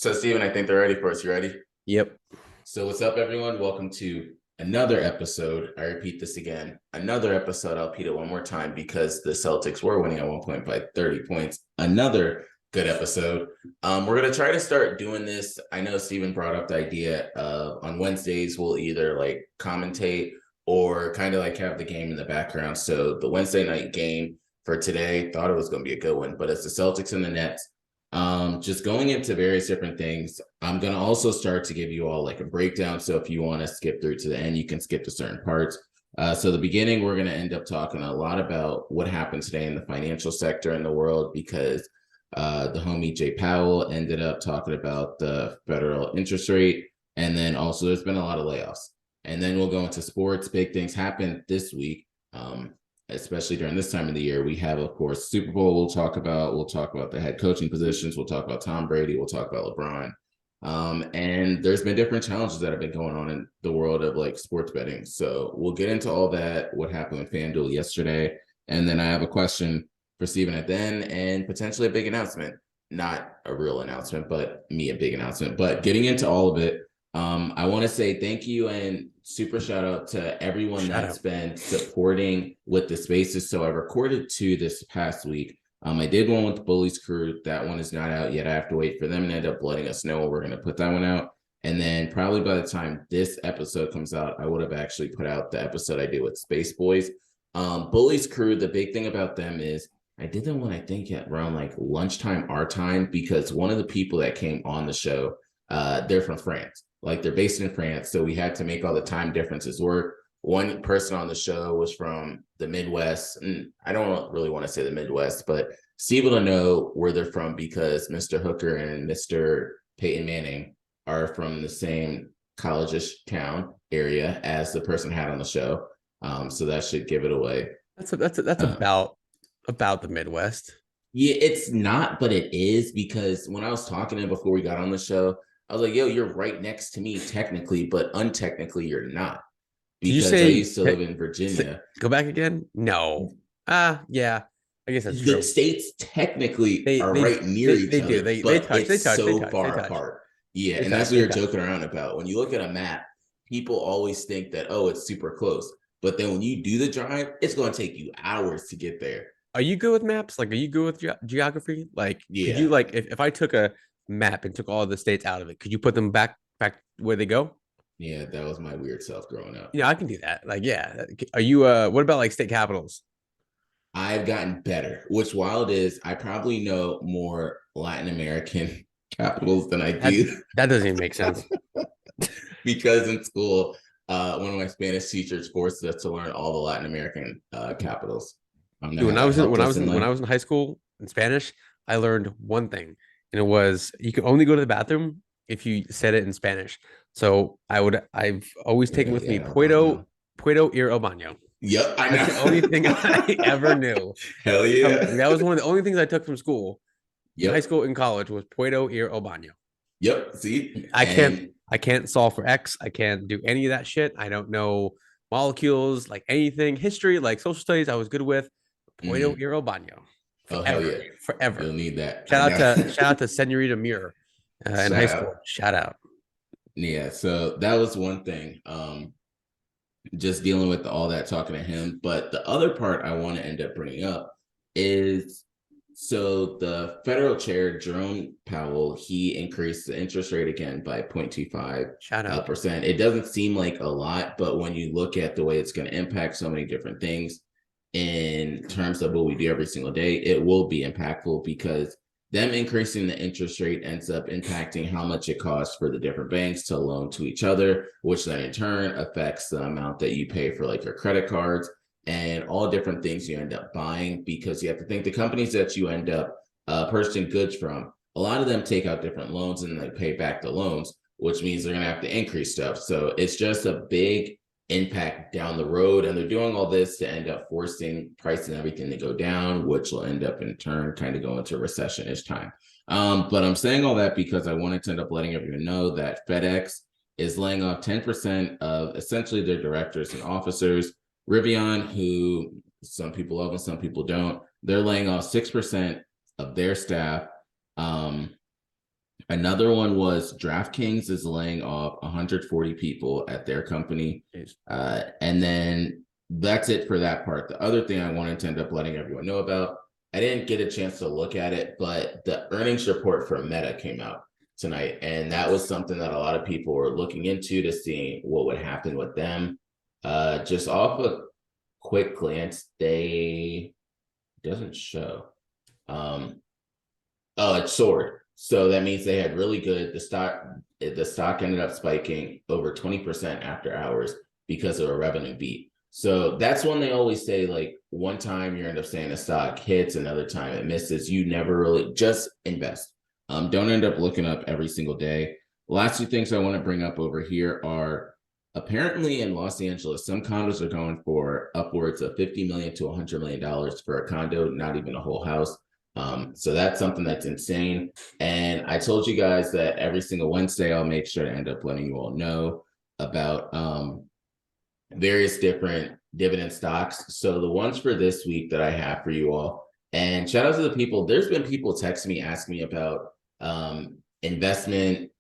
So, Steven, I think they're ready for us. You ready? Yep. So, what's up, everyone? Welcome to another episode. I repeat this again. Another episode. I'll repeat it one more time because the Celtics were winning at one point by 30 points. Another good episode. We're going to try to start doing this. I know Steven brought up the idea of on Wednesdays, we'll either like commentate or kind of like have the game in the background. So, the Wednesday night game for today, thought it was going to be a good one, but it's the Celtics and the Nets. Just going into various different things. I'm going to also start to give you all like a breakdown. So if you want to skip through to the end, you can skip to certain parts. So the beginning, we're going to end up talking a lot about what happened today in the financial sector in the world because the homie Jay Powell ended up talking about the federal interest rate. And then also there's been a lot of layoffs. And then we'll go into sports. Big things happened this week. Especially during this time of the year, we have, of course, Super Bowl. We'll talk about the head coaching positions. We'll talk about Tom Brady. We'll talk about LeBron. And there's been different challenges that have been going on in the world of like sports betting. So we'll get into all that, what happened with FanDuel yesterday. And then I have a question for Steven at the end and potentially a big announcement. Not a real announcement, but me a big announcement. But getting into all of it, I want to say thank you and super shout out to everyone that's been supporting with the spaces. So I recorded 2 this past week. I did one with the Bullies crew. That one is not out yet. I have to wait for them to end up letting us know when we're going to put that one out. And then probably by the time this episode comes out, I would have actually put out the episode I did with Space Boys. Bullies crew, the big thing about them is I did them when I think at around like lunchtime our time, because one of the people that came on the show, they're from France. Like they're based in France, so we had to make all the time differences work. One person on the show was from the Midwest, and I don't really want to say the Midwest, but Steve will know where they're from because Mr. Hooker and Mr. Peyton Manning are from the same college-ish town area as the person had on the show. So that should give it away. That's about the Midwest. Yeah, it's not, but it is, because when I was talking to him before we got on the show, I was like, yo, you're right next to me technically, but untechnically you're not. Because I used to live in Virginia. Go back again? No. Yeah. I guess that's the true. States technically are right near each other. But it's so far apart. Yeah, and that's what you're joking around about. When you look at a map, people always think that, oh, it's super close. But then when you do the drive, it's going to take you hours to get there. Are you good with maps? Like, are you good with geography? Like, yeah. Could you, like, if I took a map and took all the states out of it, could you put them back where they go? Yeah, that was my weird self growing up. Yeah, I can do that. Like, yeah. Are you what about like state capitals? I've gotten better. What's wild is I probably know more Latin American capitals than I do. That doesn't even make sense. Because in school, one of my Spanish teachers forced us to learn all the Latin American capitals. Dude, when I was in high school in Spanish, I learned one thing, and it was you could only go to the bathroom if you said it in Spanish. So I've always taken with me Puedo ir al baño. Yep, I know. That's the only thing I ever knew. Hell yeah. That was one of the only things I took from school. Yep. High school and college was Puedo ir al baño. Yep. See? I can't solve for X. I can't do any of that shit. I don't know molecules, like anything. History, like social studies, I was good with. Puedo ir al baño. Forever. Oh, hell yeah. Forever. You'll need that. Shout out to Senorita Muir in high school. Shout out. Yeah, so that was one thing. Just dealing with all that, talking to him. But the other part I want to end up bringing up is, so the federal chair, Jerome Powell, he increased the interest rate again by 0.25%. It doesn't seem like a lot, but when you look at the way it's going to impact so many different things in terms of what we do every single day, it will be impactful, because them increasing the interest rate ends up impacting how much it costs for the different banks to loan to each other, which then in turn affects the amount that you pay for like your credit cards and all different things you end up buying, because you have to think the companies that you end up purchasing goods from, a lot of them take out different loans and they pay back the loans, which means they're going to have to increase stuff. So it's just a big impact down the road, and they're doing all this to end up forcing price and everything to go down, which will end up in turn kind of go into recession-ish time. But I'm saying all that because I wanted to end up letting everyone know that FedEx is laying off 10% of essentially their directors and officers. Rivian, who some people love and some people don't, they're laying off 6% of their staff. Another one was DraftKings is laying off 140 people at their company. And then that's it for that part. The other thing I wanted to end up letting everyone know about, I didn't get a chance to look at it, but the earnings report for Meta came out tonight. And that was something that a lot of people were looking into to see what would happen with them. Just off a quick glance, they doesn't show. Oh, it soared. So that means they had really good. The stock ended up spiking over 20% after hours because of a revenue beat. So that's when they always say, like, one time you end up saying a stock hits, another time it misses. You never really just invest. Don't end up looking up every single day. Last two things I want to bring up over here are apparently in Los Angeles, some condos are going for upwards of $50 million to $100 million for a condo, not even a whole house. So that's something that's insane. And I told you guys that every single Wednesday, I'll make sure to end up letting you all know about various different dividend stocks. So the ones for this week that I have for you all, and shout out to the people, there's been people texting me, asking me about investment,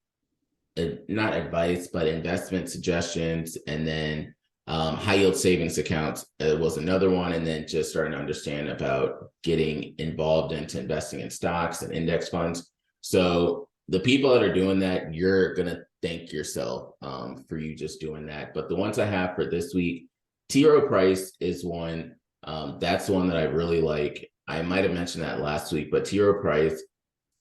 not advice, but investment suggestions. And then high yield savings accounts was another one. And then just starting to understand about getting involved into investing in stocks and index funds. So the people that are doing that, you're going to thank yourself for you just doing that. But the ones I have for this week, T. Rowe Price is one. That's one that I really like. I might have mentioned that last week, but T. Rowe Price,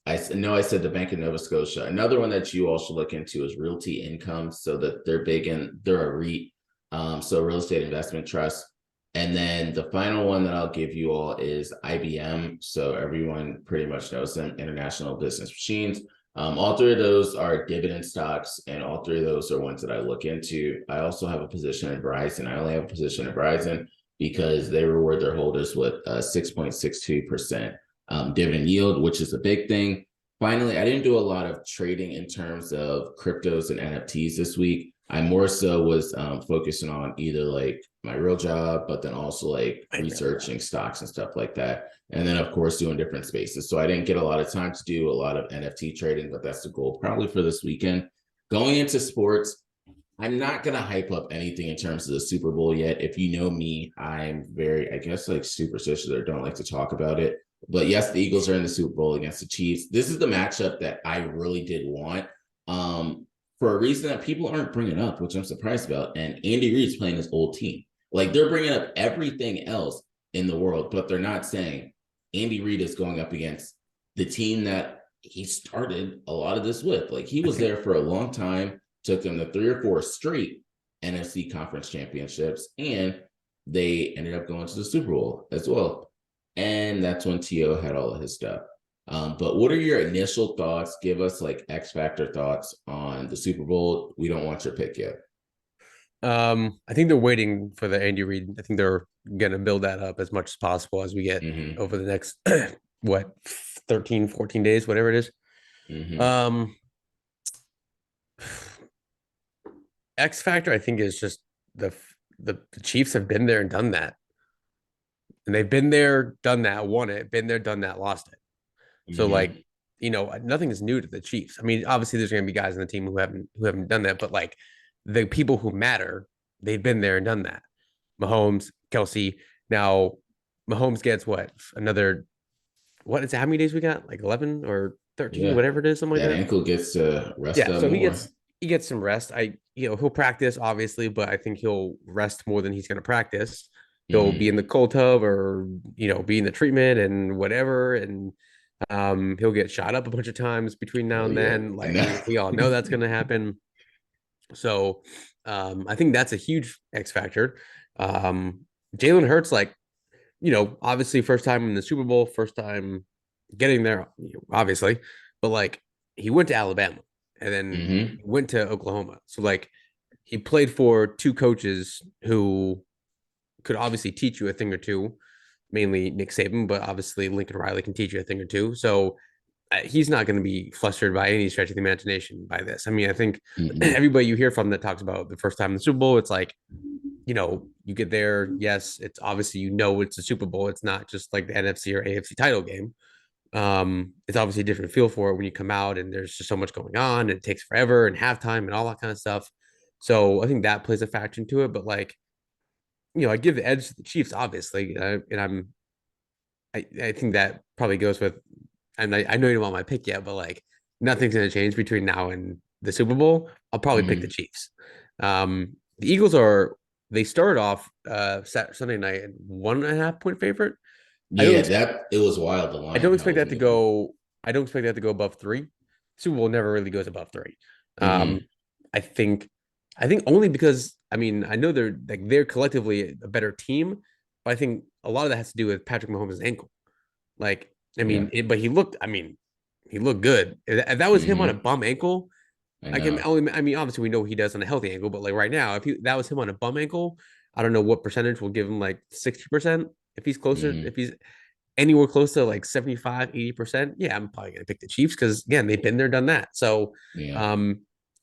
I know I said the Bank of Nova Scotia. Another one that you all should look into is Realty Income. So that they're a REIT, so real estate investment trust. And then the final one that I'll give you all is IBM. So everyone pretty much knows them, International Business Machines. All three of those are dividend stocks, and all three of those are ones that I look into. I also have a position in Verizon. I only have a position in Verizon because they reward their holders with a 6.62% dividend yield, which is a big thing. Finally, I didn't do a lot of trading in terms of cryptos and NFTs this week. I more so was focusing on either like my real job, but then also like researching stocks and stuff like that. And then, of course, doing different spaces. So I didn't get a lot of time to do a lot of NFT trading, but that's the goal probably for this weekend. Going into sports, I'm not going to hype up anything in terms of the Super Bowl yet. If you know me, I'm very, I guess, like superstitious or don't like to talk about it. But yes, the Eagles are in the Super Bowl against the Chiefs. This is the matchup that I really did want. For a reason that people aren't bringing up, which I'm surprised about. And Andy Reid's playing his old team. Like, they're bringing up everything else in the world, but they're not saying Andy Reid is going up against the team that he started a lot of this with. Like, he was there for a long time, took them to 3 or 4 straight NFC conference championships, and they ended up going to the Super Bowl as well. And that's when T.O. had all of his stuff. But what are your initial thoughts? Give us like X Factor thoughts on the Super Bowl. We don't want your pick yet. I think they're waiting for the Andy Reid. I think they're going to build that up as much as possible as we get over the next, 13, 14 days, whatever it is. X Factor, I think, is just the Chiefs have been there and done that. And they've been there, done that, won it, been there, done that, lost it. So like, nothing is new to the Chiefs. I mean, obviously there's going to be guys on the team who haven't done that, but like the people who matter, they've been there and done that. Mahomes, Kelsey. Now Mahomes gets another, what is it? How many days we got? Like 11 or 13, whatever it is, something like that. Ankle gets to rest. Yeah, so more. he gets some rest. He'll practice obviously, but I think he'll rest more than he's going to practice. He'll be in the cold tub or be in the treatment and whatever, and he'll get shot up a bunch of times between now and then. Like we all know that's going to happen. So I think that's a huge X factor. Jalen Hurts, obviously first time in the Super Bowl, first time getting there, obviously, but like he went to Alabama and then went to Oklahoma. So like he played for 2 coaches who could obviously teach you a thing or two, mainly Nick Saban, but obviously Lincoln Riley can teach you a thing or two. So he's not going to be flustered by any stretch of the imagination by this. I mean, I think everybody you hear from that talks about the first time in the Super Bowl, it's like, you get there. Yes, it's obviously, it's a Super Bowl. It's not just like the NFC or AFC title game. It's obviously a different feel for it when you come out and there's just so much going on and it takes forever and halftime and all that kind of stuff. So I think that plays a factor into it. But like, I give the edge to the Chiefs, obviously, and I think that probably goes with, and I know you don't want my pick yet, but like nothing's going to change between now and the Super Bowl. I'll probably pick the Chiefs. The Eagles they started off Sunday night at 1.5 point favorite. Yeah, it was wild. The line. I don't expect that to go. I don't expect that to go above 3. Super Bowl never really goes above 3. I think only because I know they're collectively a better team, but I think a lot of that has to do with Patrick Mahomes' ankle. Like, but he looked good. If that was him on a bum ankle, obviously we know what he does on a healthy ankle, but like right now, if that was him on a bum ankle, I don't know what percentage will give him, like 60%. If he's closer, if he's anywhere close to like 75, 80%, yeah, I'm probably gonna pick the Chiefs because again, they've been there, done that. So,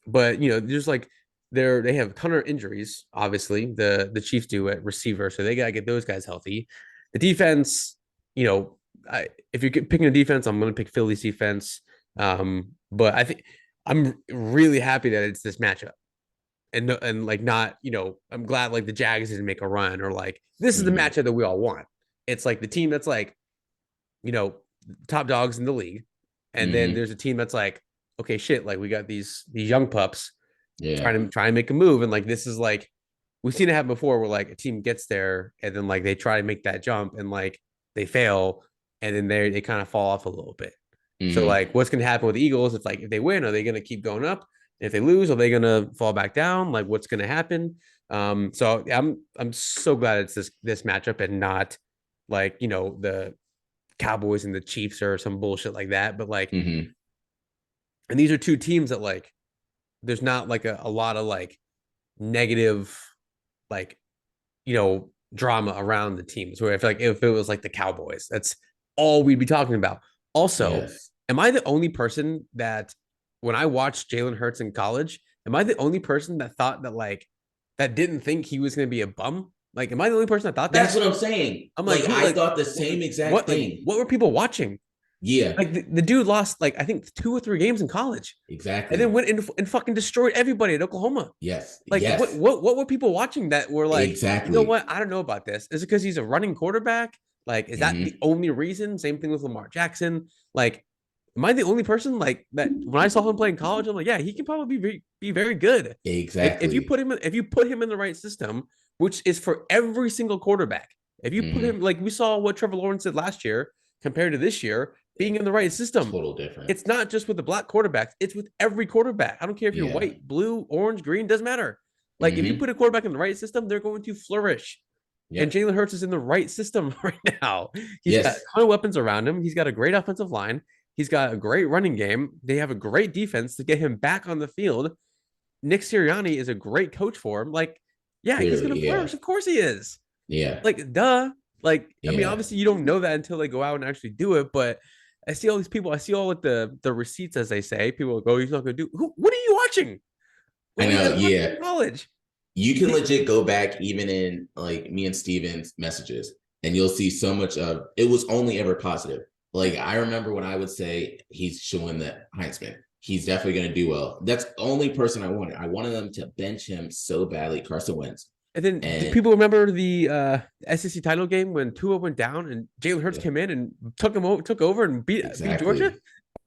but there's like they have a ton of injuries, obviously, the Chiefs do at receiver, so they gotta get those guys healthy. The defense, if you're picking a defense, I'm gonna pick Philly's defense. But I think I'm really happy that it's this matchup. And like not, I'm glad like the Jags didn't make a run, or like this is the matchup that we all want. It's like the team that's like, top dogs in the league. And then there's a team that's like, okay, shit, like we got these young pups trying to make a move. And like, this is like, we've seen it happen before where like a team gets there and then like they try to make that jump and like they fail. And then they kind of fall off a little bit. So like what's going to happen with the Eagles? It's like, if they win, are they going to keep going up? If they lose, are they going to fall back down? Like what's going to happen? So I'm so glad it's this matchup and not like, the Cowboys and the Chiefs or some bullshit like that. But like, and these are two teams that like, there's not like a lot of like negative, like, drama around the teams, where I feel like if it was like the Cowboys, that's all we'd be talking about. Also, am I the only person that when I watched Jalen Hurts in college, am I the only person that thought that like, that didn't think he was going to be a bum? Like, am I the only person that thought that? That's what I'm saying. I'm like, I thought the same exact thing. What were people watching? Yeah. Like the dude lost like, I think 2 or 3 games in college. Exactly. And then went and fucking destroyed everybody at Oklahoma. Yes. Like what were people watching that were like, exactly. You know what? I don't know about this. Is it because he's a running quarterback? Like, is that the only reason? Same thing with Lamar Jackson. Like, am I the only person like that when I saw him play in college, I'm like, yeah, he can probably be very good. Exactly. If you put him in the right system, which is for every single quarterback. If you put him, like we saw what Trevor Lawrence did last year compared to this year, being in the right system. Total different. It's not just with the black quarterbacks, it's with every quarterback. I don't care if you're white, blue, orange, green, doesn't matter. Like if you put a quarterback in the right system, they're going to flourish. Yep. And Jalen Hurts is in the right system right now. He's got a ton of weapons around him. He's got a great offensive line. He's got a great running game. They have a great defense to get him back on the field. Nick Sirianni is a great coach for him. Like, clearly, he's going to flourish. Of course he is. Yeah. Like, duh. Like, I mean, obviously you don't know that until they go out and actually do it. But I see all these people. I see all like the receipts, as they say. People go, he's not going to do. What are you watching? I know. Yeah. College. You can legit go back even in like me and Steven's messages, and you'll see so much of it was only ever positive. Like I remember when I would say he's showing the Heisman. He's definitely going to do well. That's the only person I wanted. I wanted them to bench him so badly, Carson Wentz. And then did people remember the SEC title game when Tua went down and Jalen Hurts came in and took over and beat Georgia?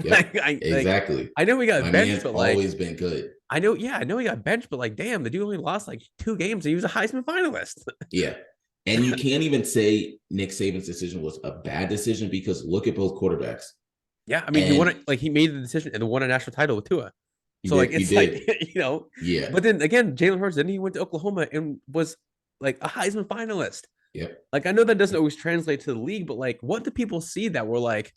Yep. Exactly. I know we got benched, but like always been good. I know he got benched, but like, damn, the dude only lost like 2 games and he was a Heisman finalist. Yeah. And you can't even say Nick Saban's decision was a bad decision because look at both quarterbacks. Yeah, I mean, he made the decision and won a national title with Tua. So like it's like, Yeah. But then again, Jalen Hurts, then he went to Oklahoma and was like a Heisman finalist. Yep. Like I know that doesn't always translate to the league, but like, what do people see that we're like,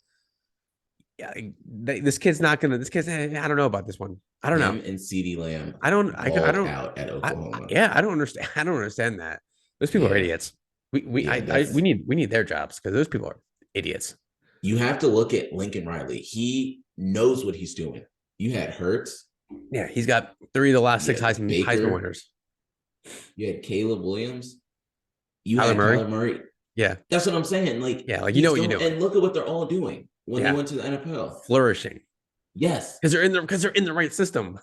yeah, this kid's I don't know about this one. I don't know. And CeeDee Lamb. I don't out at Oklahoma. I don't understand. I don't understand that. Those people are idiots. We need their jobs because those people are idiots. You have to look at Lincoln Riley. He knows what he's doing. You had Hurts. Yeah, he's got 3 of the last 6 Heisman winners. You had Caleb Williams. You Kyler had Murray. Kyler Murray. Yeah. That's what I'm saying. Like, yeah, like what you're doing. And look at what they're all doing. when they went to the NFL. Flourishing. Yes. Because they're in the right system.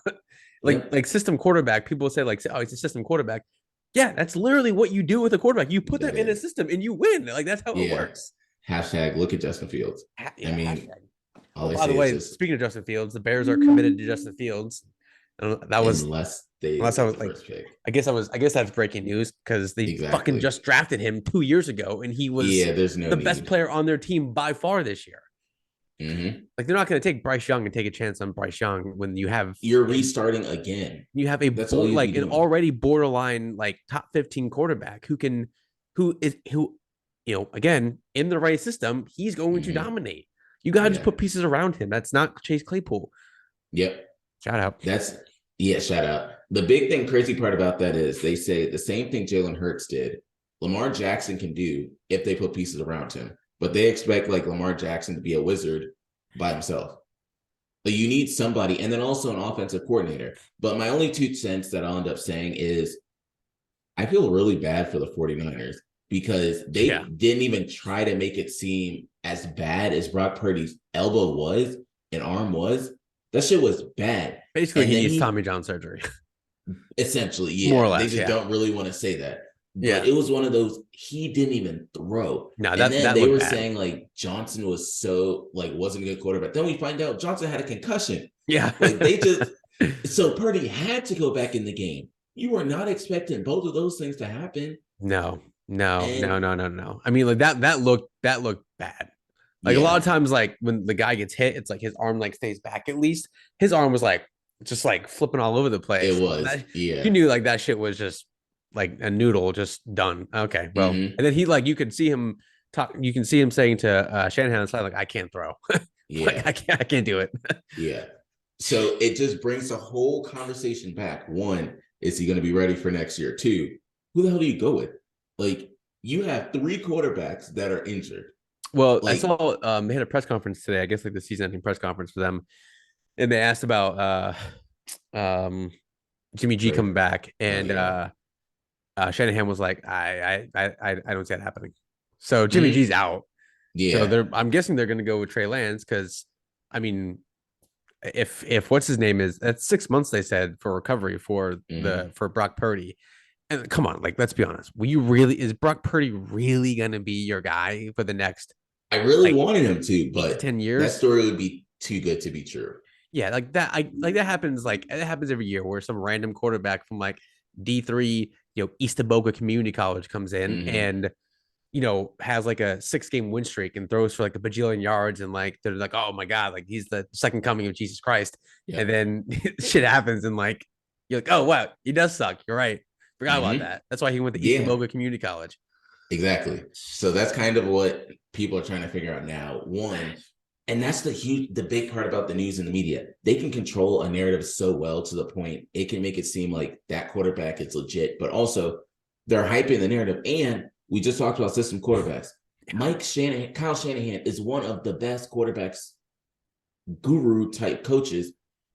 like system quarterback, people say oh, he's a system quarterback. Yeah, that's literally what you do with a quarterback. You put them in a system and you win. Like that's how it works. Hashtag look at Justin Fields. I mean, by the way, speaking of Justin Fields, the Bears are committed to Justin Fields. That was unless I was like, first pick. I guess that's breaking news because they fucking just drafted him 2 years ago and he was the best player on their team by far this year. Mm-hmm. Like they're not going to take Bryce Young and take a chance on Bryce Young when you're restarting again. You have an already borderline like top 15 quarterback who again in the right system, he's going to dominate. You got to just put pieces around him. That's not Chase Claypool. Yep. Shout out. Shout out. The big thing, crazy part about that is they say the same thing Jalen Hurts did. Lamar Jackson can do if they put pieces around him. But they expect like Lamar Jackson to be a wizard by himself. But you need somebody, and then also an offensive coordinator. But my only 2 cents that I'll end up saying is I feel really bad for the 49ers because they didn't even try to make it seem as bad as Brock Purdy's elbow was and arm was. That shit was bad. Basically, he needs Tommy John surgery. Essentially, yeah. More or less, they just don't really want to say that. But it was one of those, he didn't even throw. No, they were saying like Johnson was so like wasn't a good quarterback. Then we find out Johnson had a concussion. Yeah. Like so Purdy had to go back in the game. You were not expecting both of those things to happen. No. I mean, like that looked bad. Like a lot of times, like when the guy gets hit, it's like his arm like stays back at least. His arm was like just like flipping all over the place. It was. You knew like that shit was just like a noodle just done. Okay. Well, and then he like you can see him saying to Shanahan on the side, like, I can't throw. Like, I can't do it. Yeah. So it just brings the whole conversation back. 1, is he going to be ready for next year? 2, who the hell do you go with? Like, you have 3 quarterbacks that are injured. Well, I saw they had a press conference today, I guess like the season-ending press conference for them. And they asked about Jimmy G coming back. And Shanahan was like, I don't see that happening. So Jimmy G's out. Yeah. So I'm guessing they're going to go with Trey Lance because, I mean, if what's his name is, that's 6 months they said for recovery for Brock Purdy. And come on, like let's be honest, is Brock Purdy really going to be your guy for the next? I really wanted him to, but 10 years. That story would be too good to be true. Yeah, like that. That happens. Like it happens every year where some random quarterback from like D3, East Boca Community College comes in and has like a 6-game win streak and throws for like a bajillion yards and like they're like, oh my god, like he's the second coming of Jesus Christ. Yeah. And then shit happens and like you're like, oh wow, he does suck. You're right. Forgot about that. That's why he went to East Boca Community College. Exactly. So that's kind of what people are trying to figure out now. 1, and that's the big part about the news and the media. They can control a narrative so well to the point it can make it seem like that quarterback is legit, but also they're hyping the narrative. And we just talked about system quarterbacks. Kyle Shanahan is one of the best quarterbacks, guru type coaches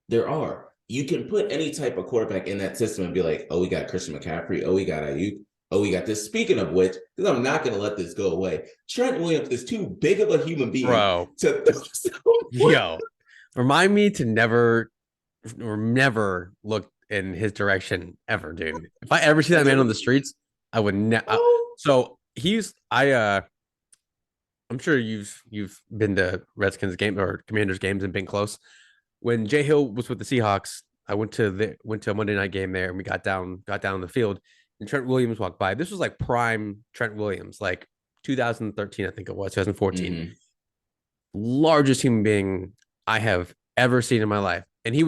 there are. You can put any type of quarterback in that system and be like, oh, we got Christian McCaffrey. Oh, we got Ayuk. Oh, we got this. Speaking of which, because I'm not going to let this go away, Trent Williams is too big of a human being. Bro. Remind me to never look in his direction ever, dude. If I ever see that man on the streets, I would never. So I'm sure you've been to Redskins game or Commanders games and been close. When Jay Hill was with the Seahawks, I went to a Monday night game there and we got down the field and Trent Williams walked by. This was like prime Trent Williams, like 2013, I think it was 2014. Largest human being I have ever seen in my life. And he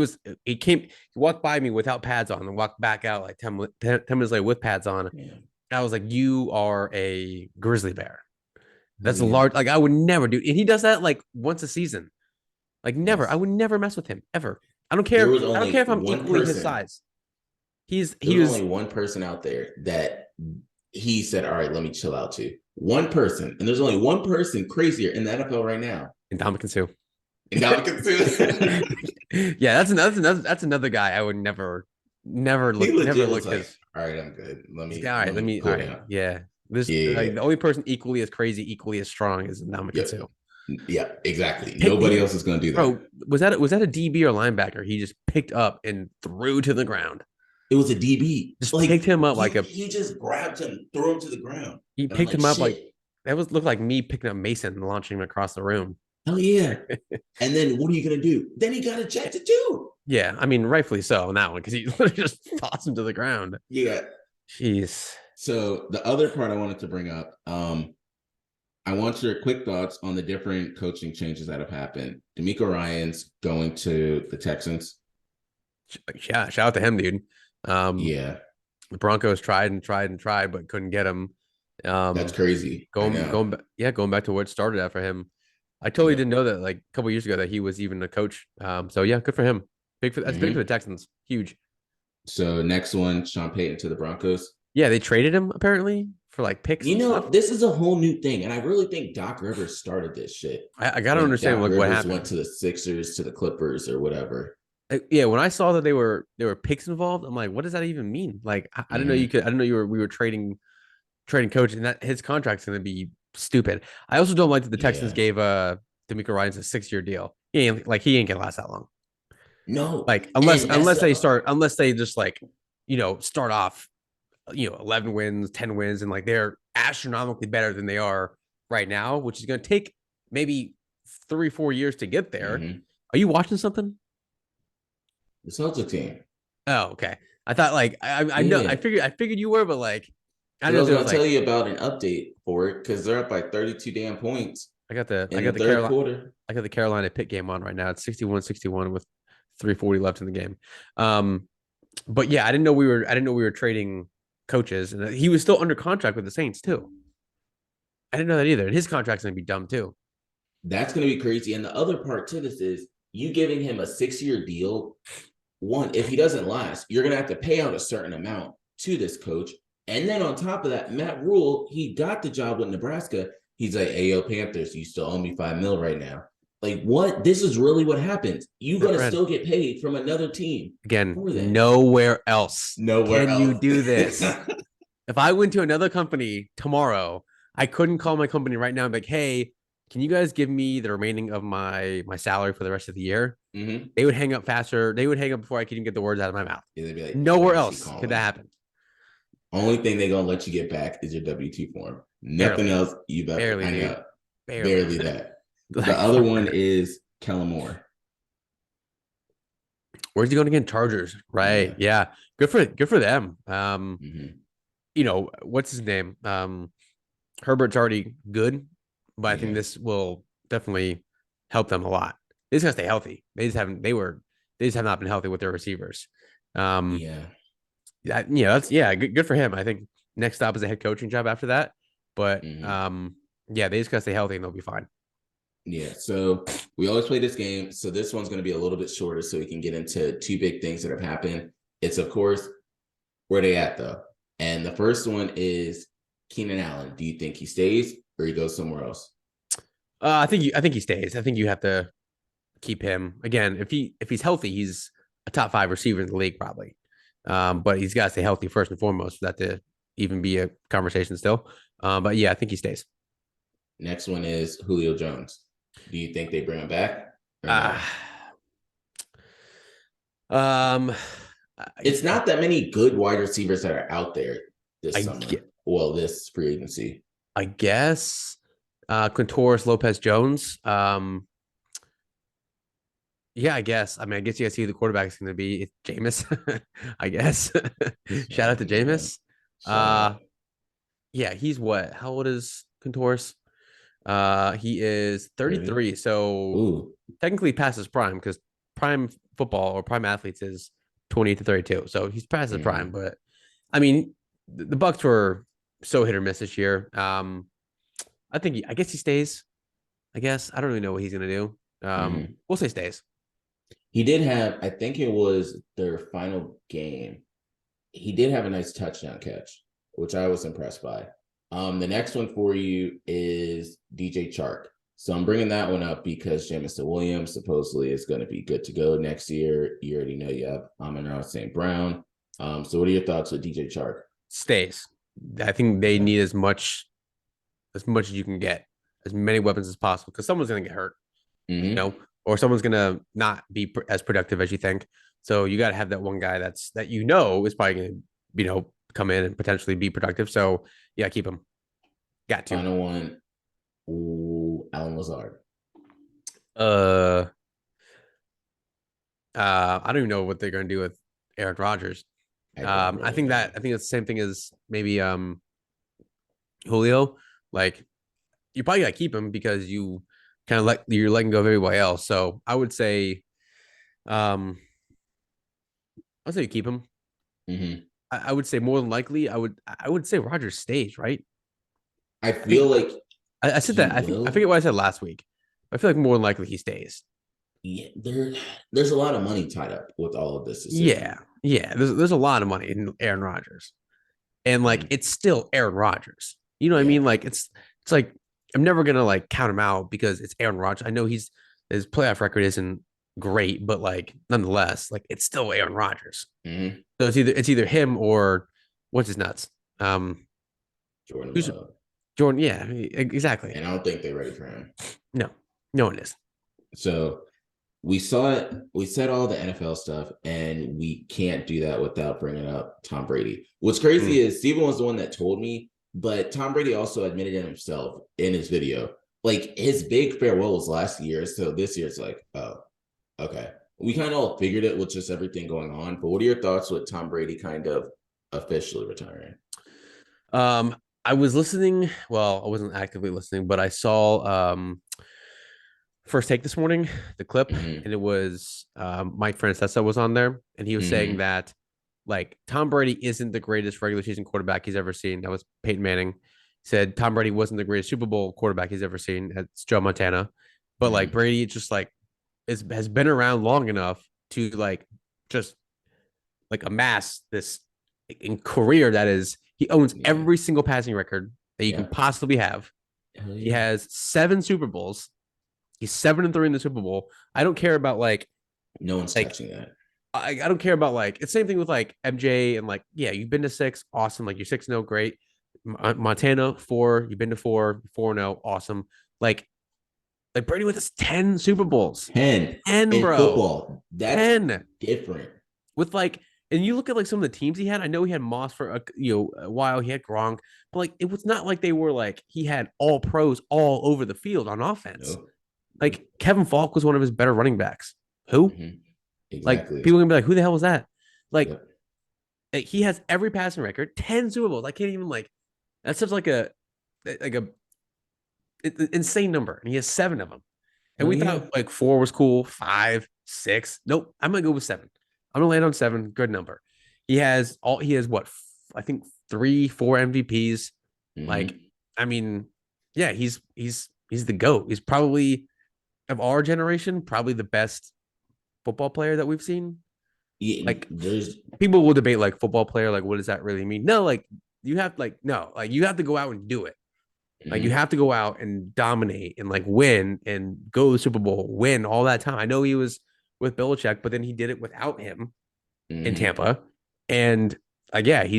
walked by me without pads on and walked back out like 10 minutes later with pads on. Yeah. I was like, you are a grizzly bear. That's a large, like I would never do. And he does that like once a season. Like never. I would never mess with him ever. I don't care. I don't care if I'm equally his size. He was only one person out there that he said, all right, let me chill out to. One person. And there's only one person crazier in the NFL right now. Ndamukong Suh. Yeah, that's another guy I would never look like, his. All right, I'm good. Let me. All right. Yeah. The only person equally as crazy, equally as strong is Ndamukong Suh. Yeah, exactly. Nobody else is going to do that. Bro, was that a DB or linebacker? He just picked up and threw to the ground. It was a DB. Just picked him up he just grabbed him, threw him to the ground. He picked him up like that looked like me picking up Mason and launching him across the room. Hell yeah. And then what are you gonna do? Then he got ejected too. Yeah, I mean, rightfully so on that one because he literally just tossed him to the ground. Yeah. Jeez. So the other part I wanted to bring up, I want your quick thoughts on the different coaching changes that have happened. D'Amico Ryans going to the Texans. Yeah, shout out to him, dude. Yeah. The Broncos tried, but couldn't get him. That's crazy. Going back to where it started at for him. I totally didn't know that like a couple years ago that he was even a coach. So yeah, good for him. Big for the Texans. Huge. So next one, Sean Payton to the Broncos. Yeah, they traded him apparently for like picks. This is a whole new thing, and I really think Doc Rivers started this shit. I gotta understand what happened. Went to the Sixers, to the Clippers, or whatever. Yeah, when I saw that they were picks involved, I'm like, what does that even mean? Like, I didn't know you could. I didn't know we were trading coach, and that his contract's going to be stupid. I also don't like that the Texans gave D'Amico Ryans a 6-year deal. He ain't gonna last that long. No, like unless they just like start off 11 wins, 10 wins, and like they're astronomically better than they are right now, which is going to take maybe 3-4 years to get there. Are you watching something? The Celtics team. Oh, okay. I thought like I know I figured you were, but like I was gonna tell you about an update for it because they're up by 32 damn points. I got the third quarter. I got the Carolina Pitt game on right now. It's 61-61 with 3:40 left in the game. But yeah, I didn't know we were trading coaches, and he was still under contract with the Saints too. I didn't know that either. And his contract's gonna be dumb too. That's gonna be crazy. And the other part to this is you giving him a 6-year deal. One, if he doesn't last, you're gonna have to pay out a certain amount to this coach. And then on top of that, Matt Rule, he got the job with Nebraska. He's like, hey, yo, Panthers, you still owe me $5 million right now. Like, what? This is really what happens. You're going to still get paid from another team. Again, nowhere else. Can you do this? If I went to another company tomorrow, I couldn't call my company right now and be like, hey, can you guys give me the remaining of my salary for the rest of the year? They would hang up faster. They would hang up before I could even get the words out of my mouth. Yeah, they'd be like, nowhere else could that happen. Only thing they're going to let you get back is your W-2 form. Nothing else. You better. Barely that. The other one is Kellen Moore. Where's he going again? Chargers, right? Yeah. Good for them. What's his name? Herbert's already good, but I think this will definitely help them a lot. They just gotta stay healthy. They just have not been healthy with their receivers. Good for him. I think next stop is a head coaching job after that. But they just gotta stay healthy and they'll be fine. Yeah. So we always play this game. So this one's gonna be a little bit shorter so we can get into two big things that have happened. It's of course where they at though. And the first one is Keenan Allen. Do you think he stays or he goes somewhere else? I think he stays. I think you have to keep him. Again, if he's healthy, he's a top 5 receiver in the league probably. But he's got to stay healthy first and foremost for that to even be a conversation still. But yeah, I think he stays. Next one is Julio Jones. Do you think they bring him back? It's not that many good wide receivers that are out there this summer. This free agency. I guess Quintorris Lopez-Jones. Yeah, I guess. I mean, I guess you guys see who the quarterback is going to be. It's Jameis, I guess. Shout out to Jameis. Yeah, he's what? How old is Quintorris? He is 33. So technically past his prime because prime football or prime athletes is 28 to 32. So he's past his prime. But I mean, the Bucs were so hit or miss this year. I guess he stays. I guess I don't really know what he's going to do. We'll say stays. He did have, I think it was their final game. He did have a nice touchdown catch, which I was impressed by. The next one for you is DJ Chark. So I'm bringing that one up because Jamison Williams supposedly is going to be good to go next year. You already know you have Amon-Ra St. Brown. So what are your thoughts with DJ Chark? Stays. I think they need as much as you can get as many weapons as possible because someone's going to get hurt, Mm-hmm. or someone's going to not be as productive as you think. So you got to have that one guy that is probably going to, come in and potentially be productive. So yeah, keep him. Got to. Final one. Ooh, Alan Lazard. I don't even know what they're going to do with Aaron Rodgers. I think it's the same thing as maybe Julio. Like you probably got to keep him because you kind of you're letting go of everybody else. So I would say, I'll say you keep him. Mm-hmm. I would say more than likely, I would say Rodgers stays, right? I feel like I said that. I forget what I said last week. I feel like more than likely he stays. Yeah, there's a lot of money tied up with all of this decision. Yeah. There's a lot of money in Aaron Rodgers, and like it's still Aaron Rodgers. You know what I mean? Like it's like I'm never gonna like count him out because it's Aaron Rodgers. I know his playoff record isn't great, but like nonetheless, like it's still Aaron Rodgers. Mm-hmm. So it's either him or what's his nuts? Jordan. Yeah, exactly. And I don't think they're ready for him. No one is. So we saw it. We said all the NFL stuff, and we can't do that without bringing up Tom Brady. What's crazy is Steven was the one that told me, but Tom Brady also admitted it himself in his video. Like his big farewell was last year, so this year it's like, oh, okay. We kind of all figured it with just everything going on. But what are your thoughts with Tom Brady kind of officially retiring? I was listening. Well, I wasn't actively listening, but I saw First Take this morning, the clip, and it was Mike Francesa was on there, and he was saying that like Tom Brady isn't the greatest regular season quarterback he's ever seen. That was Peyton Manning. He said Tom Brady wasn't the greatest Super Bowl quarterback he's ever seen. It's Joe Montana, but like Brady just like has been around long enough to like just like amass this in career that is he owns every single passing record that you can possibly have. He has 7 Super Bowls. He's 7-3 in the Super Bowl. I don't care about like no one's touching that. I don't care about like it's the same thing with like MJ and like you've been to 6, awesome. Like you're 6-0, great. Montana 4, you've been to 4, 4-0, awesome. Like Brady with his 10 Super Bowls. 10 bro. Football. That's 10. Different. With like, and you look at like some of the teams he had. I know he had Moss for a while. He had Gronk, but like it was not like they were like he had all pros all over the field on offense. No. Like Kevin Falk was one of his better running backs. Who? Mm-hmm. Exactly. Like people can be like, who the hell was that? Like he has every passing record, 10 Super Bowls. I can't even like. That's such like a insane number, and he has 7 of them. And we thought like 4 was cool, 5, 6. Nope, I'm gonna go with 7. I'm gonna land on 7. Good number. He has what I think 3, 4 MVPs. Like, I mean, yeah, he's the GOAT. He's probably of our generation, probably the best football player that we've seen. Yeah, like people will debate like football player, like what does that really mean? No, like you have you have to go out and do it. Like you have to go out and dominate and like win and go to the Super Bowl, win all that time. I know he was with Belichick, but then he did it without him in Tampa. And I can't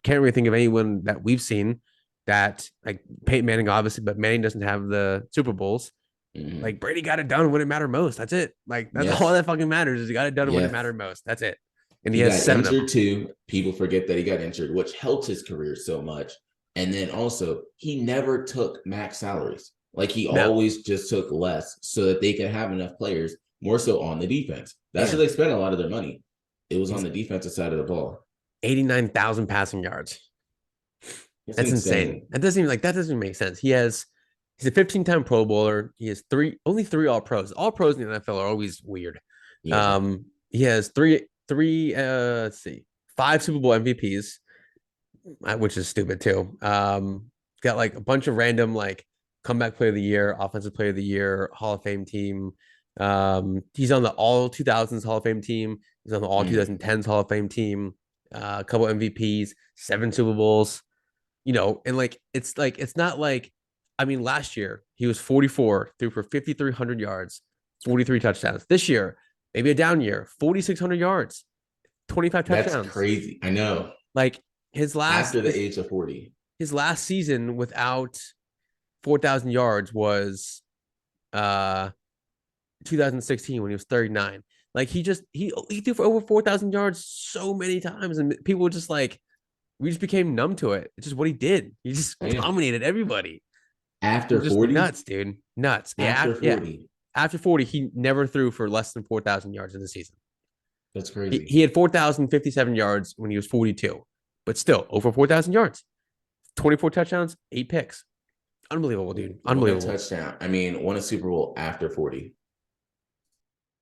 really think of anyone that we've seen that like Peyton Manning, obviously, but Manning doesn't have the Super Bowls. Like Brady got it done when it mattered most. That's it. Like that's all that fucking matters is he got it done when it mattered most. That's it. And he has 7 injured too. People forget that he got injured, which helped his career so much. And then also, he never took max salaries. Like he always just took less so that they could have enough players, more so on the defense. That's where they spent a lot of their money. It was on the defensive side of the ball. 89,000 passing yards. That's insane. That doesn't make sense. He's a 15-time Pro Bowler. He has only 3 All Pros. All Pros in the NFL are always weird. Yeah. He has 5 Super Bowl MVPs. Which is stupid too. Got like a bunch of random like comeback player of the year, offensive player of the year, Hall of Fame team. He's on the all 2000s Hall of Fame team. He's on the all 2010s Hall of Fame team. A couple MVPs, 7 Super Bowls. And like it's not like last year he was 44, threw for 5,300 yards, 43 touchdowns. This year, maybe a down year, 4,600 yards, 25 touchdowns. That's crazy. I know. Like. After the age of 40, his last season without 4,000 yards was 2016 when he was 39. Like he threw for over 4,000 yards so many times, and people were just like, we just became numb to it. It's just what he did. He just dominated everybody. After 40, nuts, dude, nuts. After 40, after 40, he never threw for less than 4,000 yards in the season. That's crazy. He had 4,057 yards when he was 42, but still over 4,000 yards, 24 touchdowns, 8 picks. Unbelievable, dude. Unbelievable. Touchdown. I mean, won a Super Bowl after 40.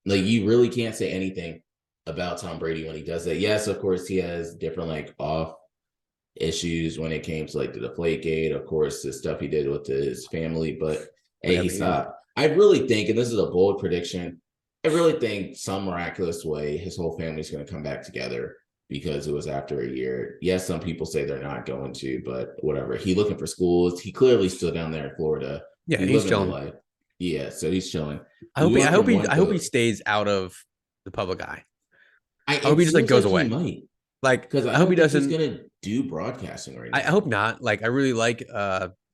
Like, you really can't say anything about Tom Brady when he does that. Yes, of course, he has different like off issues when it came to like the Deflategate, of course, the stuff he did with his family, but hey, he stopped. I really think, and this is a bold prediction, I really think some miraculous way his whole family's going to come back together because it was after a year. Yes, some people say they're not going to, but whatever. He looking for schools. He clearly still down there in Florida. Yeah, he's chilling. Yeah, so he's chilling. I hope he stays out of the public eye. I hope he just like goes away. He might. Like, because I hope he doesn't. He's gonna do broadcasting right now. I hope not. Like, I really like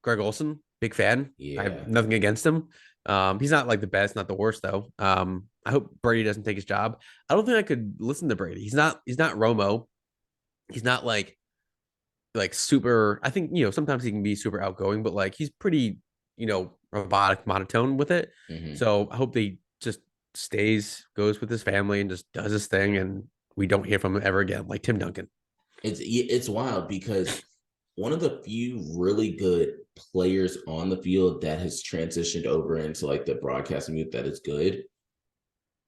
Greg Olson, big fan. Yeah, I have nothing against him. He's not like the best, not the worst though. I hope Brady doesn't take his job. I don't think I could listen to Brady. He's not Romo. He's not like super. I think sometimes he can be super outgoing, but like he's pretty robotic, monotone with it. Mm-hmm. So I hope they just goes with his family and just does his thing, and we don't hear from him ever again, like Tim Duncan. It's wild because one of the few really good players on the field that has transitioned over into like the broadcasting booth that is good,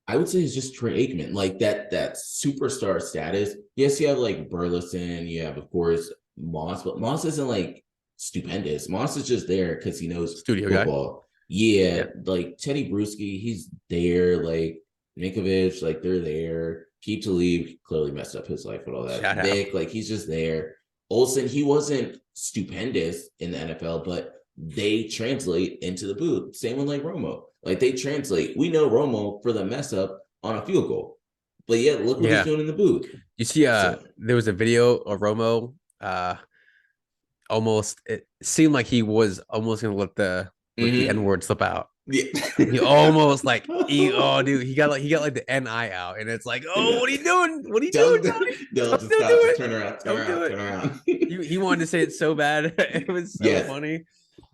I would say, is just Troy Aikman. Like that superstar status. Yes, you have like Burleson, you have of course Moss, but Moss isn't like stupendous. Moss is just there because he knows studio football. Guy. Yeah, like Teddy Bruschi, he's there. Like Ninkovich, like they're there. Keep to leave, clearly messed up his life with all that. Vic, like he's just there. Olsen, he wasn't stupendous in the NFL, but they translate into the booth. Same with like Romo. Like they translate. We know Romo for the mess up on a field goal. But yet look what he's doing in the booth. You see, there was a video of Romo. It seemed like he was almost gonna let the N-word slip out. Yeah. He almost like he got the N-I out, and it's like, what are you doing? What are you doing? No, just stop. Just turn around. He wanted to say it so bad. It was so funny.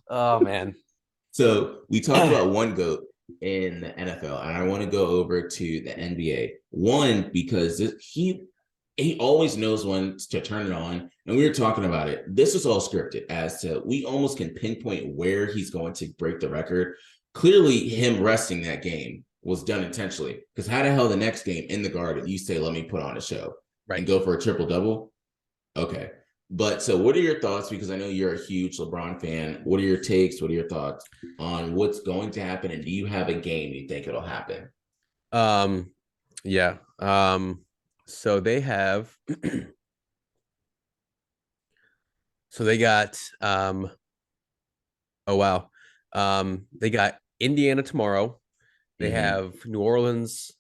Oh man. So we talked about one GOAT in the NFL, and I want to go over to the NBA. One, because he always knows when to turn it on. And we were talking about it. This is all scripted as to we almost can pinpoint where he's going to break the record. Clearly, him resting that game was done intentionally. Because how the hell the next game in the Garden, you say, let me put on a show and go for a triple-double? Okay. But so what are your thoughts? Because I know you're a huge LeBron fan. What are your takes? What are your thoughts on what's going to happen? And do you have a game you think it'll happen? Yeah. So they have they got they got Indiana tomorrow. They have New Orleans,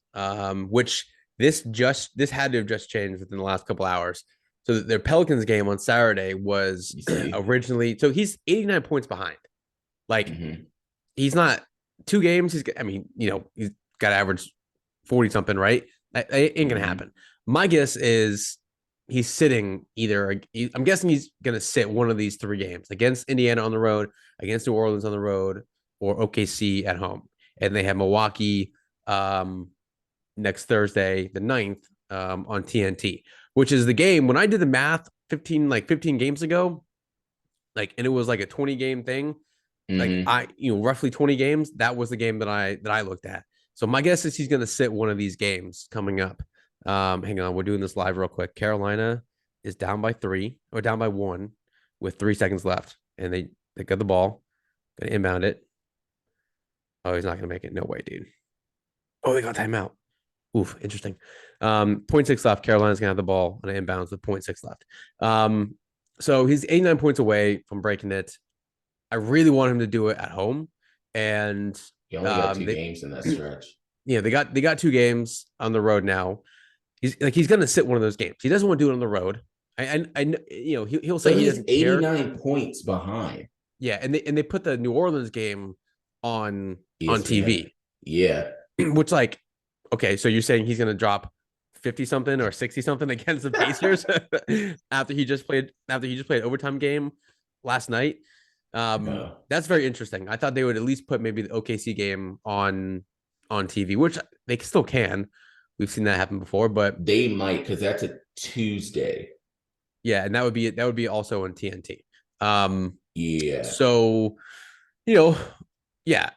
which this had to have just changed within the last couple hours. So their Pelicans game on Saturday was originally, so he's 89 points behind. Like he's not 2 games. He's got to average 40 something, right? That ain't gonna happen. My guess is he's sitting I'm guessing he's gonna sit one of these 3 games against Indiana on the road, against New Orleans on the road, or OKC at home. And they have Milwaukee next Thursday, the 9th, on TNT, which is the game. When I did the math 15 games ago, and it was like a 20 game thing, roughly 20 games. That was the game that I looked at. So my guess is he's going to sit one of these games coming up. Hang on, we're doing this live real quick. Carolina is down by 3 or down by 1 with 3 seconds left, and they got the ball, gonna inbound it. Oh, he's not gonna make it. No way, dude. Oh, they got timeout. Oof, interesting. 0.6 left. Carolina's gonna have the ball on an inbounds with 0.6 left. So he's 89 points away from breaking it. I really want him to do it at home, and he only got 2 games in that stretch. Yeah, they got 2 games on the road now. He's gonna sit one of those games. He doesn't want to do it on the road. I he'll say he doesn't 89 points behind. Yeah, and they put the New Orleans game on ESPN. TV. Yeah. Which, like, okay, so you're saying he's gonna drop 50 something or 60 something against the Pacers after he just played an overtime game last night. No. That's very interesting. I thought they would at least put maybe the OKC game on TV, which they still can. We've seen that happen before, but they might, because that's a Tuesday. Yeah, and that would be also on TNT. Yeah. So, yeah,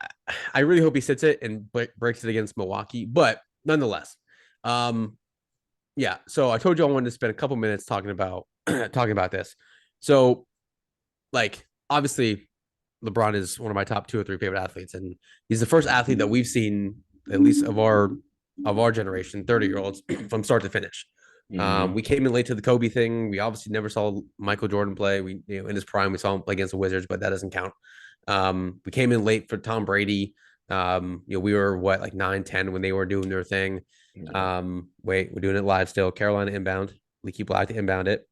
I really hope he sits it and breaks it against Milwaukee, but nonetheless, yeah. So I told you I wanted to spend a couple minutes talking about this. So, like, obviously, LeBron is one of my top 2 or 3 favorite athletes, and he's the first athlete that we've seen, at least of our generation, 30-year-olds, from start to finish. We came in late to the Kobe thing. We obviously never saw Michael Jordan play. We, in his prime, we saw him play against the Wizards, but that doesn't count. We came in late for Tom Brady. We were like 9, 10 when they were doing their thing. Wait, we're doing it live still. Carolina inbound. Leaky Black to inbound it.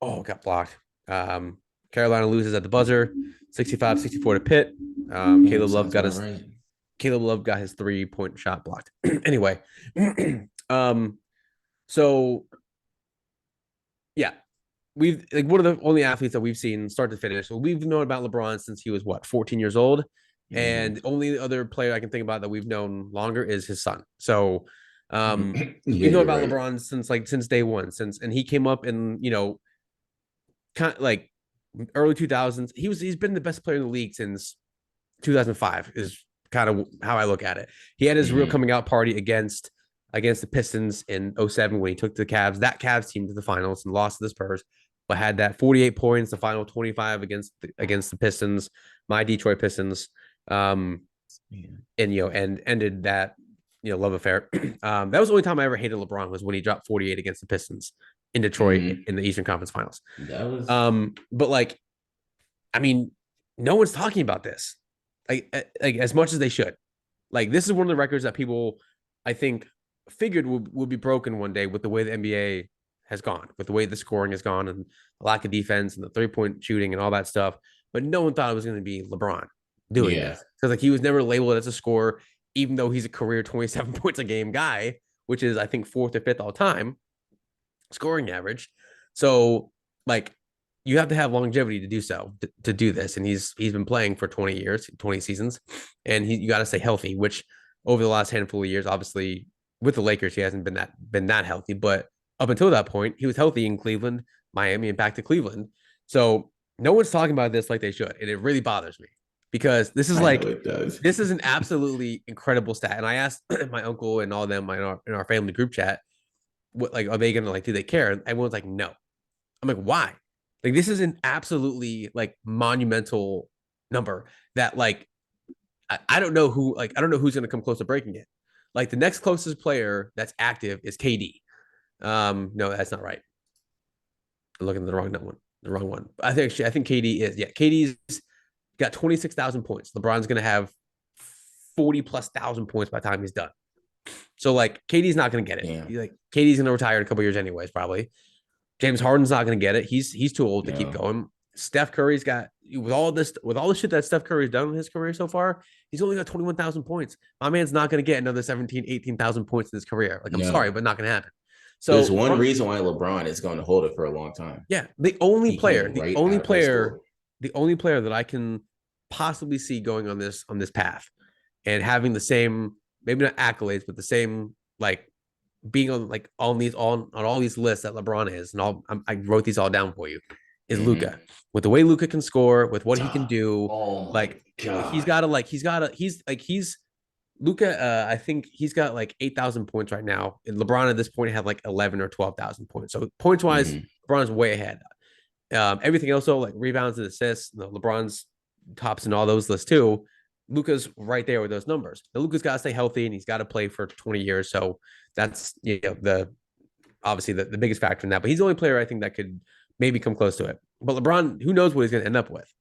Oh, got blocked. Carolina loses at the buzzer, 65-64 to Pitt. Caleb Love got his right. Caleb Love got his 3-point shot blocked. Anyway, so yeah, we've like one of the only athletes that we've seen start to finish. So we've known about LeBron since he was 14 years old, and the only other player I can think about that we've known longer is his son. So we've known about LeBron since day one, and he came up in kind of like early 2000s. He's been the best player in the league since 2005 is kind of how I look at it. He had his real coming out party against the Pistons in 2007 when he took the Cavs, that Cavs team, to the finals and lost to the Spurs, but had that 48 points, the final 25 against the Pistons, my Detroit Pistons, and ended that love affair. That was the only time I ever hated LeBron, was when he dropped 48 against the Pistons in Detroit in the Eastern Conference Finals. That was but like, I mean, no one's talking about this like as much as they should. Like, this is one of the records that people, I think, figured would be broken one day with the way the NBA has gone, with the way the scoring has gone, and the lack of defense and the 3-point shooting and all that stuff. But no one thought it was going to be LeBron doing this, because like he was never labeled as a scorer, even though he's a career 27 points a game guy, which is I think 4th or 5th all time scoring average. So like, you have to have longevity to do so, to do this. And he's been playing for 20 years, 20 seasons, and you got to stay healthy, which over the last handful of years, obviously with the Lakers, he hasn't been that healthy, but up until that point, he was healthy in Cleveland, Miami, and back to Cleveland. So no one's talking about this like they should. And it really bothers me, because this is this is an absolutely incredible stat. And I asked my uncle and all of them in our family group chat, what, like, are they going to, like, do they care? And everyone's like, no. I'm like, why? Like, this is an absolutely like monumental number that, like, I don't know who's going to come close to breaking it. Like, the next closest player that's active is KD. No, that's not right. I'm looking at the wrong one. I think KD is. Yeah, KD's got 26,000 points. LeBron's going to have 40,000+ points by the time he's done. So like, KD's not going to get it. Yeah. KD's going to retire in a couple years anyways, probably. James Harden's not going to get it. He's too old to keep going. Steph Curry's got, with all the shit that Steph Curry's done in his career so far, he's only got 21,000 points. My man's not going to get another 17, 18,000 points in his career. Like, I'm sorry, but not going to happen. So there's one reason why LeBron is going to hold it for a long time. Yeah, the only player that I can possibly see going on this path and having the same, maybe not accolades, but the same, like, being on like on all these lists that LeBron is, and I wrote these all down for you, is Luka. With the way Luka can score, with what he can do, Luka. I think he's got like 8,000 points right now, and LeBron at this point had like 11 or 12,000 points. So points wise, LeBron's way ahead. Everything else, though, like rebounds and assists, LeBron's tops in all those lists too. Luka's right there with those numbers. Now, Luka's got to stay healthy, and he's got to play for 20 years. So that's obviously the biggest factor in that. But he's the only player I think that could maybe come close to it. But LeBron, who knows what he's going to end up with?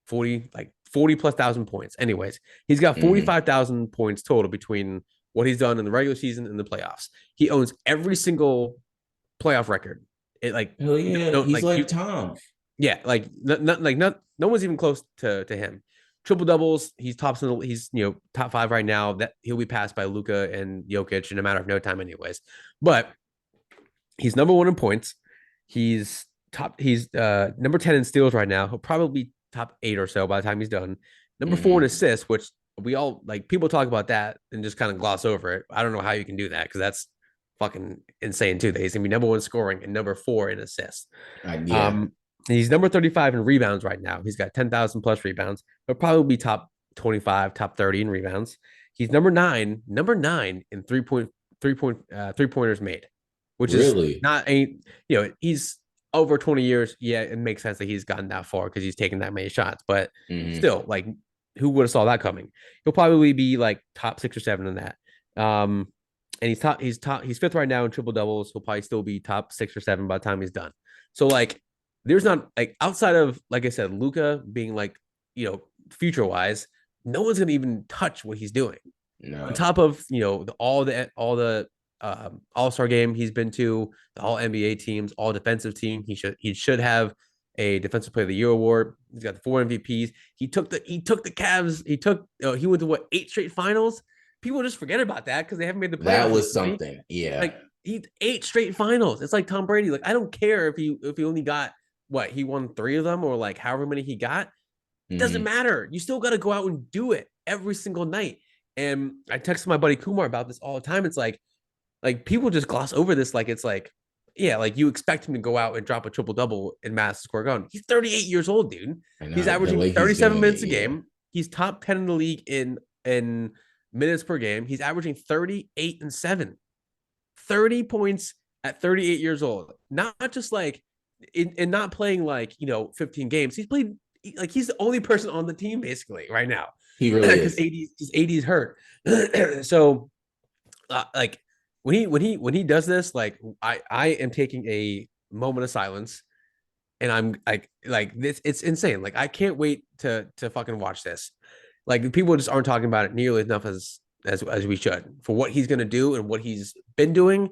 40,000+ points. Anyways, he's got 45,000 points total between what he's done in the regular season and the playoffs. He owns every single playoff record It like Hell yeah, no he's like like Tom. yeah, like no one's even close to him. Triple doubles, he's he's top 5 right now. That he'll be passed by Luka and Jokic in a matter of no time, anyways. But he's number 1 in points. He's number 10 in steals right now. He'll probably be top 8 or so by the time he's done. Number 4 in assists, which we all like. People talk about that and just kind of gloss over it. I don't know how you can do that because that's fucking insane too. That he's gonna be number 1 scoring and number 4 in assists. Yeah. He's number 35 in rebounds right now. He's got 10,000 plus rebounds. He'll probably be top 25, top 30 in rebounds. He's number nine in three pointers made, which Really? is not he's over 20 years. Yeah, it makes sense that he's gotten that far because he's taken that many shots. But still, like, who would have saw that coming? He'll probably be like top 6 or 7 in that. And he's 5th right now in triple doubles. He'll probably still be top 6 or 7 by the time he's done. So like, there's not like outside of, like I said, Luka being like, future wise, no one's gonna even touch what he's doing. No. On top of all the All-Star game he's been to, the all NBA teams, all defensive team. He should have a Defensive Player of the Year award. He's got 4 MVPs. He took the Cavs. He went to 8 straight finals. People just forget about that because they haven't made the playoffs. That was something. Yeah. Like, he 8 straight finals. It's like Tom Brady. Like, I don't care if he only got he won 3 of them or like however many he got. It doesn't matter. You still got to go out and do it every single night. And I text my buddy Kumar about this all the time. It's like people just gloss over this. Like, it's like, yeah, like you expect him to go out and drop a triple double in Madison Square Garden. He's 38 years old, dude. He's averaging 37 minutes a game. He's top 10 in the league in minutes per game. He's averaging 38 and 7, 30 points at 38 years old. Not just like and not playing like 15 games. He's played like he's the only person on the team basically right now. He really is. His 80's hurt. So like when he does this, like I am taking a moment of silence, and I'm like this. It's insane. Like, I can't wait to fucking watch this. Like, people just aren't talking about it nearly enough as we should for what he's gonna do and what he's been doing.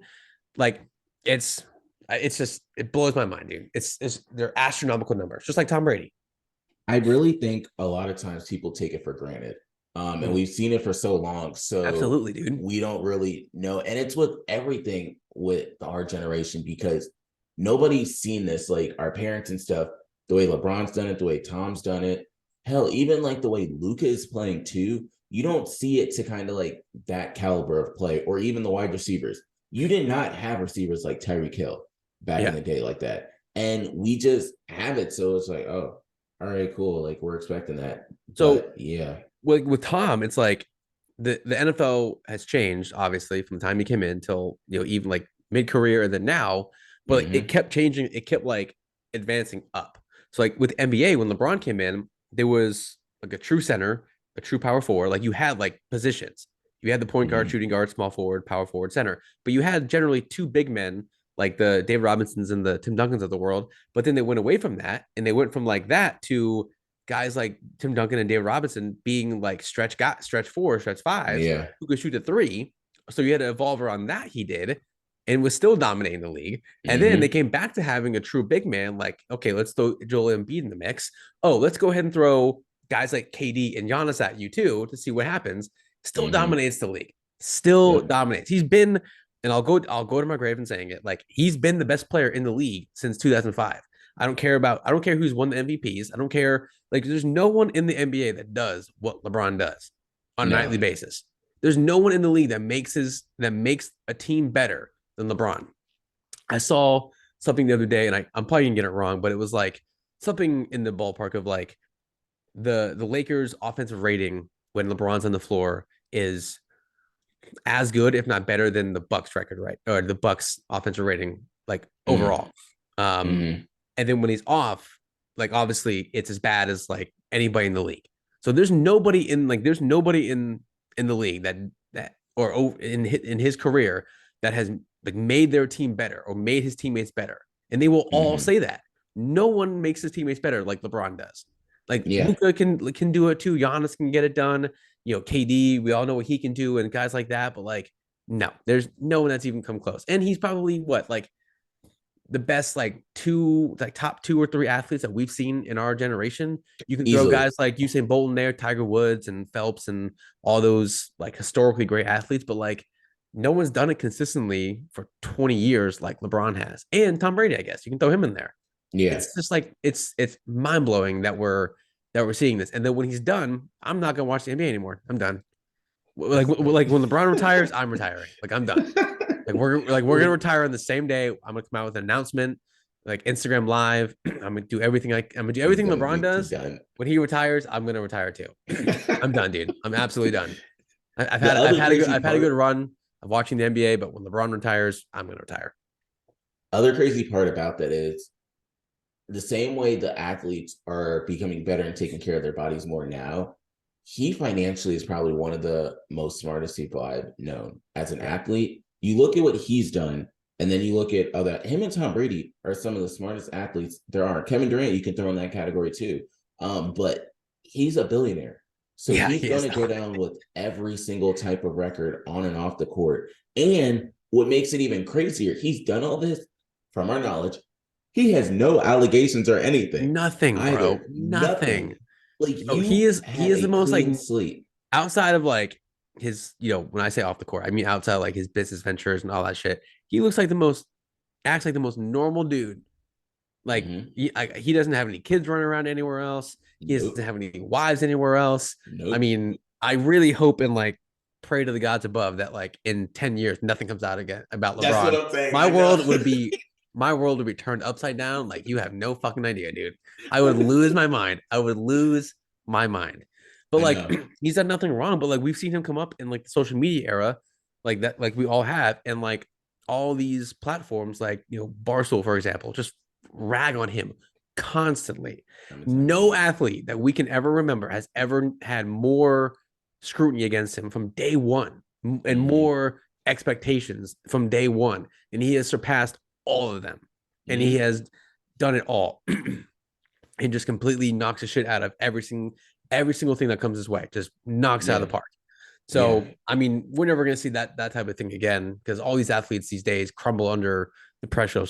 Like, it's just, it blows my mind, dude. It's they're astronomical numbers, just like Tom Brady. I really think a lot of times people take it for granted. And we've seen it for so long. So absolutely, dude. We don't really know. And it's with everything with our generation, because nobody's seen this, like our parents and stuff, the way LeBron's done it, the way Tom's done it. Hell, even like the way Luka is playing too. You don't see it to kind of like that caliber of play, or even the wide receivers. You did not have receivers like Tyreek Hill back in the day like that. And we just have it. So it's like, oh, all right, cool. Like, we're expecting that. So but, yeah. With Tom, it's like the NFL has changed, obviously, from the time he came in till even like mid-career and then now, but like, it kept changing. It kept like advancing up. So like with NBA, when LeBron came in, there was like a true center, a true power forward. Like, you had like positions. You had the point guard, shooting guard, small forward, power forward, center. But you had generally 2 big men, like the David Robinsons and the Tim Duncans of the world. But then they went away from that, and they went from like that to guys like Tim Duncan and David Robinson being like stretch 4, stretch 5, who could shoot a 3. So you had to evolve around that. He did, and was still dominating the league. And then they came back to having a true big man. Like, okay, let's throw Joel Embiid in the mix. Oh, let's go ahead and throw guys like KD and Giannis at you too to see what happens. Still dominates the league. Still dominates. He's been, and I'll go to my grave and saying it, like, he's been the best player in the league since 2005. I don't care who's won the MVPs. I don't care. Like, there's no one in the NBA that does what LeBron does on a nightly basis. There's no one in the league that makes a team better than LeBron. I saw something the other day, and I'm probably gonna get it wrong, but it was like something in the ballpark of like the Lakers offensive rating when LeBron's on the floor is as good, if not better, than the Bucks record, right? Or the Bucks offensive rating, like, overall. And then when he's off, like, obviously it's as bad as like anybody in the league. So there's nobody in the league that or in his career that has like made their team better or made his teammates better. And they will all say that. No one makes his teammates better like LeBron does. Like, Luka can do it too. Giannis can get it done. KD, we all know what he can do, and guys like that. But like, no, there's no one that's even come close. And he's probably what, like, the best top 2 or 3 athletes that we've seen in our generation. You can throw Easily. guys like Usain Bolt in there, Tiger Woods and Phelps and all those like historically great athletes, but like no one's done it consistently for 20 years like LeBron has. And Tom Brady, I guess. You can throw him in there. Yeah. It's just like it's mind-blowing that we're seeing this. And then when he's done, I'm not gonna watch the NBA anymore. I'm done. Like when LeBron retires, I'm retiring. Like I'm done. We're gonna retire on the same day. I'm gonna come out with an announcement, like Instagram Live. I'm gonna do everything LeBron does. When he retires, I'm gonna retire too. I'm done, dude. I'm absolutely done. I've had a good run of watching the NBA, but when LeBron retires, I'm gonna retire. Other crazy part about that is the same way the athletes are becoming better and taking care of their bodies more now. He financially is probably one of the most smartest people I've known as an athlete. You look at what he's done, and then you look at him and Tom Brady are some of the smartest athletes there are. Kevin Durant, you can throw in that category too. But he's a billionaire. So he's going to go down with every single type of record on and off the court. And what makes it even crazier, he's done all this, from our knowledge, he has no allegations or anything. Nothing, either. Bro. Nothing. Like he is the most like sleep outside of like his, when I say off the court, I mean outside like his business ventures and all that shit. He looks like acts like the most normal dude. Like he doesn't have any kids running around anywhere else. He doesn't have any wives anywhere else. I mean, I really hope and like pray to the gods above that like in 10 years nothing comes out again about LeBron. That's what I'm saying. My world would be turned upside down. Like you have no fucking idea, dude. I would lose my mind. But like he's done nothing wrong. But like we've seen him come up in like the social media era, like that, like we all have, and like all these platforms, like Barstool, for example, just rag on him constantly. No athlete that we can ever remember has ever had more scrutiny against him from day one and more expectations from day one, and he has surpassed all of them, and he has done it all. And just completely knocks the shit out of every single thing that comes his way. Just knocks out of the park. So I mean, we're never going to see that type of thing again, because all these athletes these days crumble under the pressure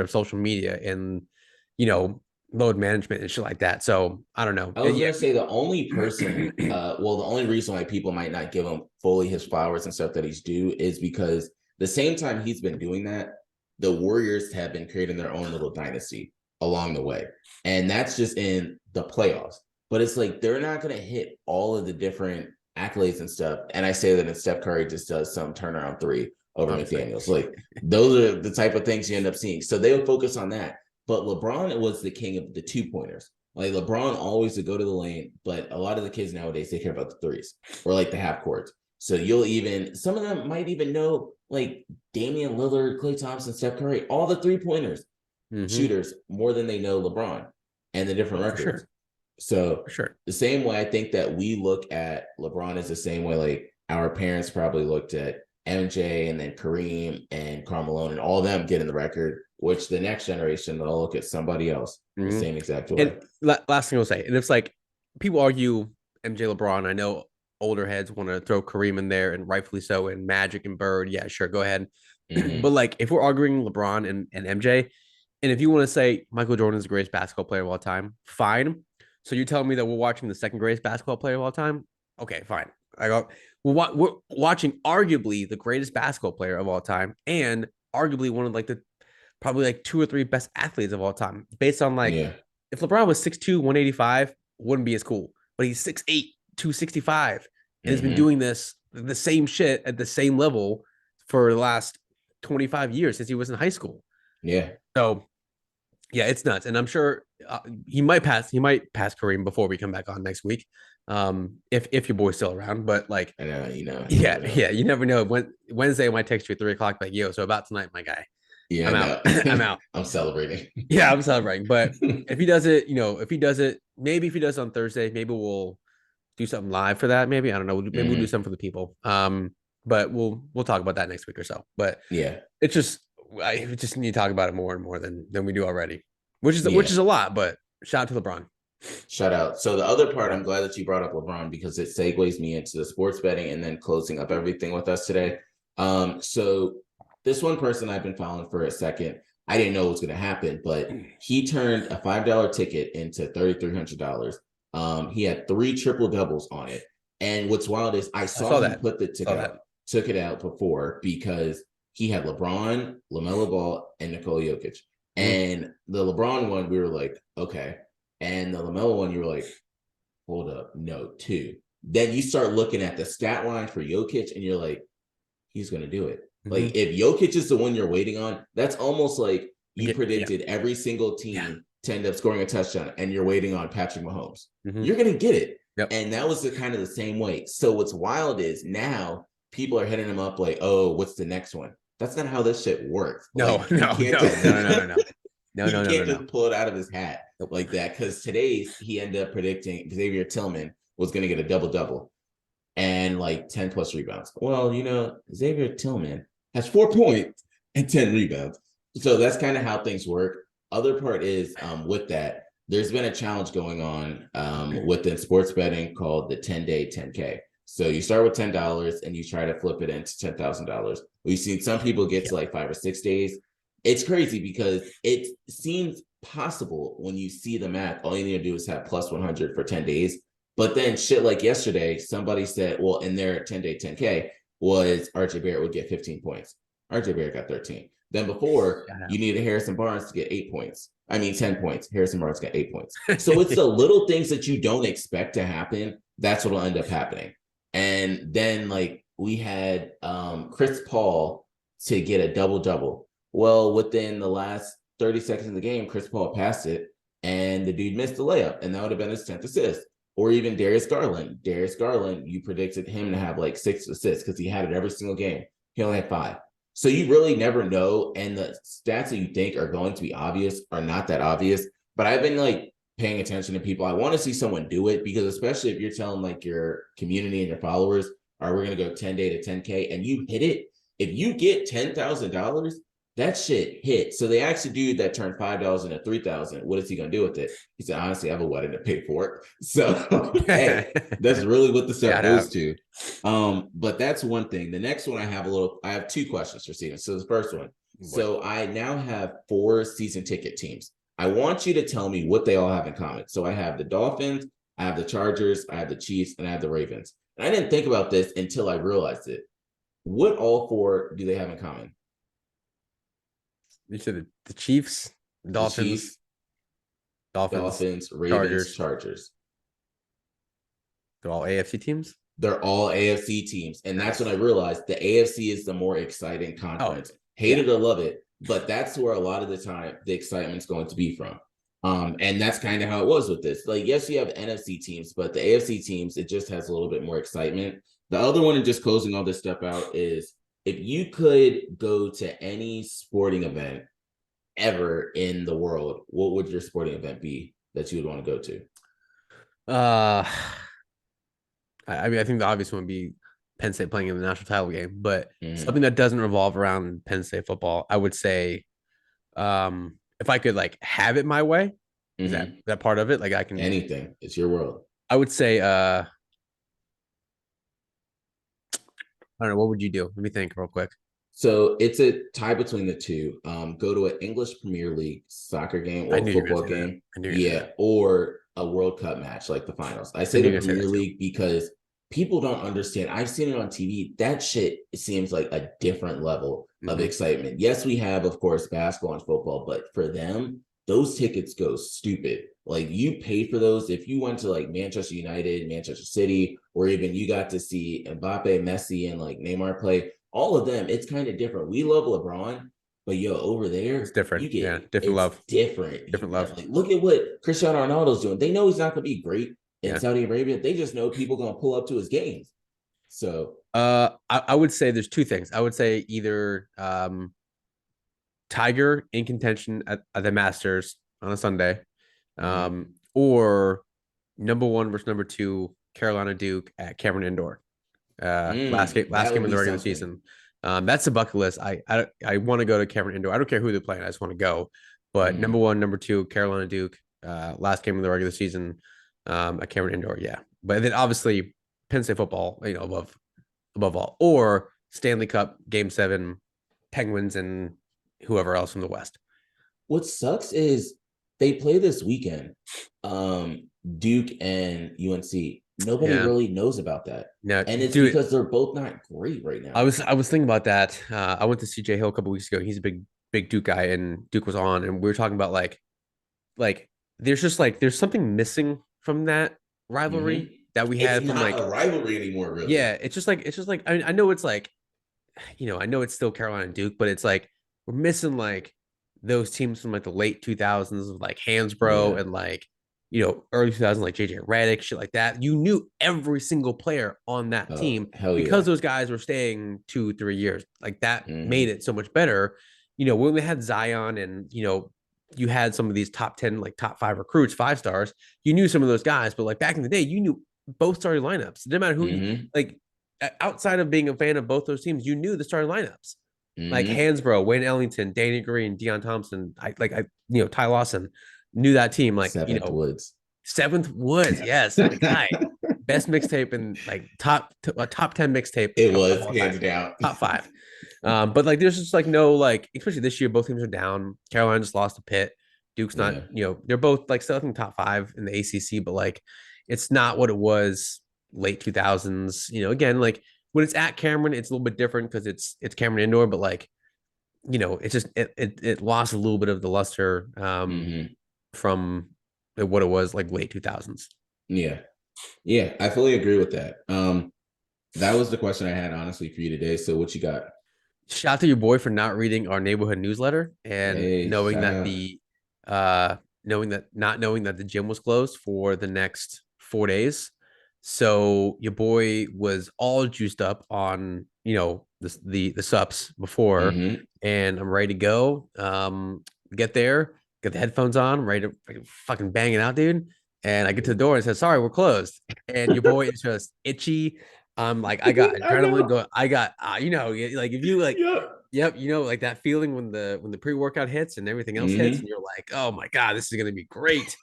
of social media and load management and shit like that. So I don't know. I was gonna say the only person, the only reason why people might not give him fully his flowers and stuff that he's due is because the same time he's been doing that, the Warriors have been creating their own little dynasty along the way. And that's just in the playoffs. But it's like they're not going to hit all of the different accolades and stuff. And I say that if Steph Curry just does some turnaround three over McDaniels. Like those are the type of things you end up seeing. So they'll focus on that. But LeBron was the king of the 2-pointers. Like LeBron always would go to the lane, but a lot of the kids nowadays, they care about the threes or like the half courts. So some of them might even know like Damian Lillard, Klay Thompson, Steph Curry, all the 3-pointers shooters more than they know LeBron and the different records. Sure. So the same way I think that we look at LeBron is the same way like our parents probably looked at MJ and then Kareem and Karl Malone and all of them getting the record, which the next generation they'll look at somebody else the same exact way. And last thing I'll say, and it's like people argue MJ, LeBron. I know older heads want to throw Kareem in there, and rightfully so, and Magic and Bird. Yeah, sure, go ahead. But like if we're arguing LeBron and MJ, and if you want to say Michael Jordan is the greatest basketball player of all time, fine. So you're telling me that we're watching the second greatest basketball player of all time? Okay, fine. We're watching arguably the greatest basketball player of all time, and arguably one of like the probably like 2 or 3 best athletes of all time. Based on like if LeBron was 6'2", 185, wouldn't be as cool. But he's 6'8", 265, and has been doing the same shit at the same level for the last 25 years since he was in high school. Yeah. So yeah, it's nuts, and I'm sure he might pass Kareem before we come back on next week, if your boy's still around. But like, I know, you never know. Wednesday, I might text you at 3:00, like, yo, so about tonight, my guy. Yeah, I'm out. I'm out. I'm celebrating. Yeah, I'm celebrating. But if he does it, maybe if he does it on Thursday, maybe we'll do something live for that. Maybe, I don't know. Maybe we'll do something for the people. But we'll talk about that next week or so. But yeah, it's just. I just need to talk about it more and more than we do already, which is a lot. But shout out to LeBron. Shout out. So the other part, I'm glad that you brought up LeBron because it segues me into the sports betting and then closing up everything with us today. So this one person I've been following for a second, I didn't know it was going to happen, but he turned a $5 ticket into $3,300. He had 3 triple doubles on it. And what's wild is I saw him put the took it out before because he had LeBron, LaMelo Ball, and Nikola Jokic. And the LeBron one, we were like, okay. And the LaMelo one, you were like, hold up, no, 2. Then you start looking at the stat line for Jokic, and you're like, he's going to do it. Like, if Jokic is the one you're waiting on, that's almost like you predicted every single team to end up scoring a touchdown, and you're waiting on Patrick Mahomes. You're going to get it. And that was kind of the same way. So what's wild is now people are hitting him up like, oh, what's the next one? That's not how this shit works. No. You can't just pull it out of his hat like that, because today's he ended up predicting Xavier Tillman was going to get a double-double and like 10 plus rebounds. Well, Xavier Tillman has 4 points and 10 rebounds. So that's kind of how things work. Other part is with that, there's been a challenge going on within sports betting called the 10-day 10K. So you start with $10 and you try to flip it into $10,000. We've seen some people get to like 5 or 6 days. It's crazy because it seems possible when you see the math. All you need to do is have plus 100 for 10 days. But then shit like yesterday, somebody said, well, in their 10-day 10K was RJ Barrett would get 15 points. RJ Barrett got 13. Then before, you needed Harrison Barnes to get 8 points. 10 points. Harrison Barnes got 8 points. So it's the little things that you don't expect to happen. That's what will end up happening. And then like we had Chris Paul to get a double-double. Well, within the last 30 seconds of the game, Chris Paul passed it and the dude missed the layup, and that would have been his 10th assist. Or even Darius Garland. Darius Garland, you predicted him to have like 6 assists because he had it every single game. He only had 5. So you really never know. And the stats that you think are going to be obvious are not that obvious. But I've been like paying attention to people. I want to see someone do it, because especially if you're telling like your community and your followers, all right, we're going to go 10-day to 10K, and you hit it. If you get $10,000, that shit hit. So they actually do that, turn $5 into $3,000. What is he going to do with it? He said, honestly, I have a wedding to pay for it. So hey, that's really what the stuff goes to. But that's one thing. The next one I have 2 questions for Steven. So the first one, so I now have 4 season ticket teams. I want you to tell me what they all have in common. So I have the Dolphins, I have the Chargers, I have the Chiefs, and I have the Ravens. And I didn't think about this until I realized it. What all 4 do they have in common? You said the Chiefs, Dolphins, Ravens, Chargers. They're all AFC teams? They're all AFC teams. And that's when I realized the AFC is the more exciting conference. Hate it or love it, but that's where a lot of the time the excitement's going to be from. And that's kind of how it was with this. Like, yes, you have NFC teams, but the AFC teams, it just has a little bit more excitement. The other one, and just closing all this stuff out, is if you could go to any sporting event ever in the world, what would your sporting event be that you would want to go to? I mean, I think the obvious one would be Penn State playing in the national title game, but something that doesn't revolve around Penn State football, I would say, if I could like have it my way, is that part of it? Like I can anything. It's your world. I would say, I don't know. What would you do? Let me think real quick. So it's a tie between the 2. Go to an English Premier League soccer game or football game. Or a World Cup match, like the finals. I say the Premier League because people don't understand. I've seen it on TV. That shit seems like a different level of excitement. Yes, we have, of course, basketball and football, but for them, those tickets go stupid. Like, you pay for those. If you went to like Manchester United, Manchester City, or even you got to see Mbappe, Messi, and like Neymar play, all of them, it's kind of different. We love LeBron, but over there, it's different. You get different love. Different love. Like, look at what Cristiano Ronaldo's doing. They know he's not going to be great in Saudi Arabia. They just know people going to pull up to his games. So, I would say there's 2 things. I would say either Tiger in contention at the Masters on a Sunday, or number 1 versus number 2 Carolina Duke at Cameron Indoor. Last game of the regular season. That's a bucket list. I want to go to Cameron Indoor. I don't care who they're playing. I just want to go. But number 1, number 2 Carolina Duke. Last game of the regular season at Cameron Indoor. Yeah, but then obviously Penn State football. Above all, or Stanley Cup Game 7, Penguins and whoever else from the West. what sucks is they play this weekend. Duke and UNC. Nobody really knows about that. No, and it's because they're both not great right now. I was thinking about that. I went to see Jay Hill a couple weeks ago. He's a big Duke guy, and Duke was on, and we were talking about like there's just like there's something missing from that rivalry that we had from a rivalry anymore, really. Yeah, it's just like I mean, I know it's like, I know it's still Carolina and Duke, but it's like we're missing like those teams from like the late 2000s of like Hansbrough and like early 2000s like JJ Redick, shit like that. You knew every single player on that team because those guys were staying 2-3 years. Like that made it so much better. When we had Zion and you had some of these top 10, like top 5 recruits, 5 stars, you knew some of those guys, but like back in the day, you knew both starting lineups. It didn't matter who like outside of being a fan of both those teams, you knew the starting lineups. Like Hansbrough, Wayne Ellington, Danny Green, Deion Thompson, Ty Lawson, knew that team. Like Seventh Woods, yes, my guy, best mixtape in like top 10 mixtape. It was hands down top 5. But like there's just like no like, especially this year, both teams are down. Carolina just lost to Pitt. Duke's not, they're both like still I think top 5 in the ACC, but like it's not what it was late 2000s. Again, like when it's at Cameron, it's a little bit different because it's Cameron Indoor, but like it's just it lost a little bit of the luster from what it was like late 2000s. Yeah, I fully agree with that. That was the question I had honestly for you today. So what you got? Shout out to your boy for not reading our neighborhood newsletter and knowing that not knowing that the gym was closed for the next 4 days. So your boy was all juiced up on the sups before, and I'm ready to go. Get there, get the headphones on, ready to fucking bang it out, dude. And I get to the door and said, "Sorry, we're closed." And your boy is just itchy. Like I got adrenaline going. I got like if you like, yep, like that feeling when the pre-workout hits and everything else hits, and you're like, "Oh my god, this is gonna be great."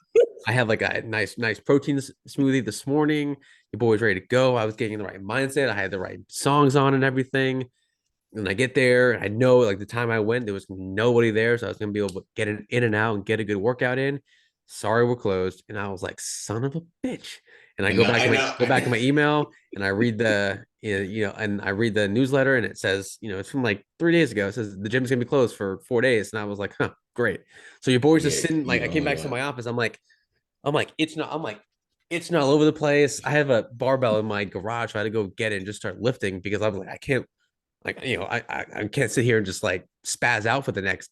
I had like a nice protein smoothie this morning. Your boy was ready to go. I was getting in the right mindset. I had the right songs on and everything. And I get there. I know like the time I went, there was nobody there. So I was going to be able to get in and out and get a good workout in. Sorry, we're closed. And I was like, son of a bitch. And I go back to my email and I read the, and I read the newsletter and it says, it's from like 3 days ago. It says the gym's going to be closed for 4 days. And I was like, huh, great. So your boy's just sitting, like I came back to my office. I'm like, it's not all over the place. I have a barbell in my garage. So I had to go get it and just start lifting because I was like, I can't, like, I can't sit here and just like spaz out for the next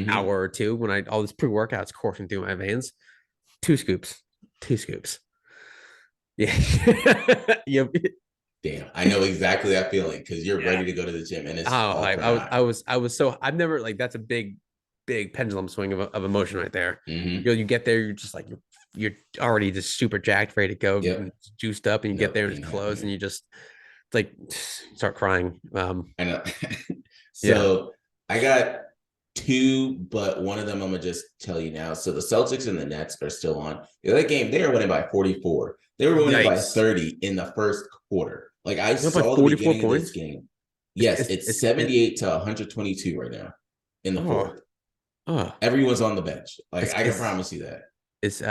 hour or two when all this pre-workout's coursing through my veins. 2 scoops. Yeah. Yep. Damn, I know exactly that feeling because you're ready to go to the gym and it's I was so I've never like that's a big pendulum swing of emotion right there. You get there, you're just like you're already just super jacked, ready to go, juiced up, and you get there and it's closed, and you just like start crying. I know. So I got 2, but one of them I'm gonna just tell you now. So the Celtics and the Nets are still on. The other game, they were winning by 44. They were winning by 30 in the first quarter. Like I saw the beginning of this game. Yes, it's 78 to 122 right now in the fourth. Everyone's on the bench. Like I can promise you that. Is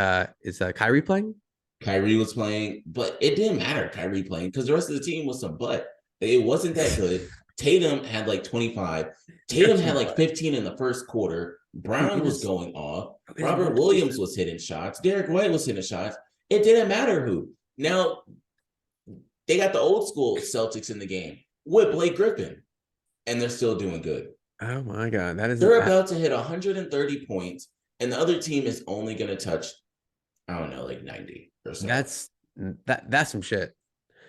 Kyrie playing? Kyrie was playing, but it didn't matter Kyrie playing because the rest of the team was some butt. It wasn't that good. Tatum had like 25. Tatum had like 15 in the first quarter. Brown was going off. Robert Williams was hitting shots. Derek White was hitting shots. It didn't matter who. Now, they got the old school Celtics in the game with Blake Griffin, and they're still doing good. Oh, my God. They're about to hit 130 points, and the other team is only going to touch, I don't know, like 90 or so. That's some shit.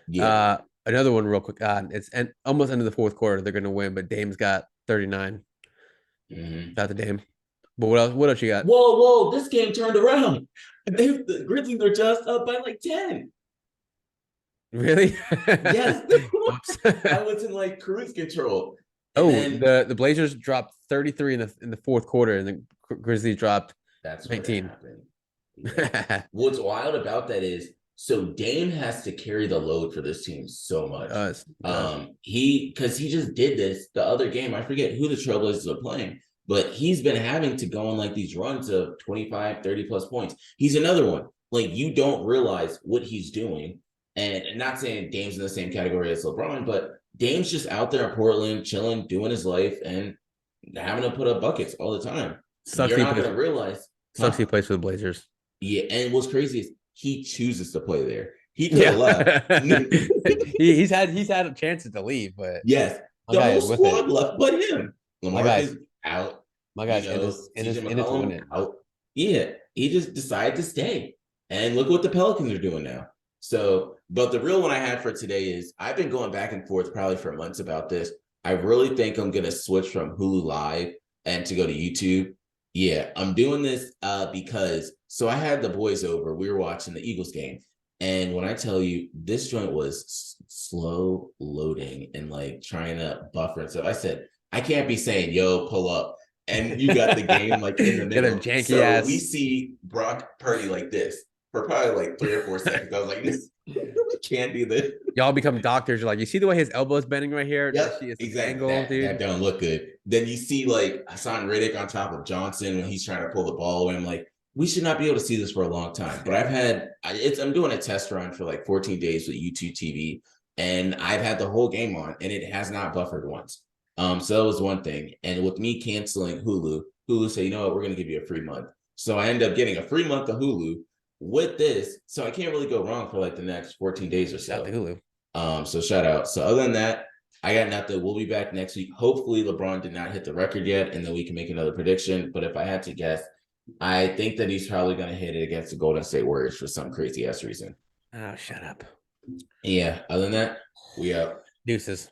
Yeah. Another one real quick. It's almost end of the fourth quarter. They're going to win, but Dame's got 39. Got the Dame. But what else you got? Whoa! This game turned around. The Grizzlies are just up by like 10. Really? Yes. I was in like cruise control. The Blazers dropped 33 in the fourth quarter, and the Grizzlies dropped 19. Yeah. What's wild about that is so Dame has to carry the load for this team so much. Because he just did this the other game. I forget who the Trailblazers are playing, but he's been having to go on like these runs of 25, 30 plus points. He's another one. Like, you don't realize what he's doing. And not saying Dame's in the same category as LeBron, but Dame's just out there in Portland, chilling, doing his life, and having to put up buckets all the time. You're not going to realize. Sucks he plays for the Blazers. Yeah, and what's crazy is he chooses to play there. He could have left. he's had chances to leave, but yes, the whole squad left, but him. Lamar is out. My guy's in it to win it. Out. Yeah, he just decided to stay, and look what the Pelicans are doing now. So, but the real one I had for today is I've been going back and forth probably for months about this. I really think I'm going to switch from Hulu Live and to go to YouTube. Yeah, I'm doing this because I had the boys over. We were watching the Eagles game. And when I tell you, this joint was slow loading and like trying to buffer. So I said, I can't be saying, yo, pull up. And you got the game like in the middle. So we see Brock Purdy like this for probably like 3 or 4 seconds. I was like, we can't do this. Y'all become doctors. You're like, you see the way his elbow is bending right here? Yep, exactly. That don't look good. Then you see like Hassan Riddick on top of Johnson when he's trying to pull the ball away. I'm like, we should not be able to see this for a long time. But I'm doing a test run for like 14 days with YouTube TV, and I've had the whole game on, and it has not buffered once. So that was one thing. And with me canceling Hulu said, you know what, we're going to give you a free month. So I end up getting a free month of Hulu with this. So I can't really go wrong for like the next 14 days or so. Shout out to Hulu. So shout out. So other than that, I got nothing. We'll be back next week. Hopefully LeBron did not hit the record yet, and then we can make another prediction. But if I had to guess, I think that he's probably going to hit it against the Golden State Warriors for some crazy ass reason. Oh, shut up. Yeah. Other than that, we out. Deuces.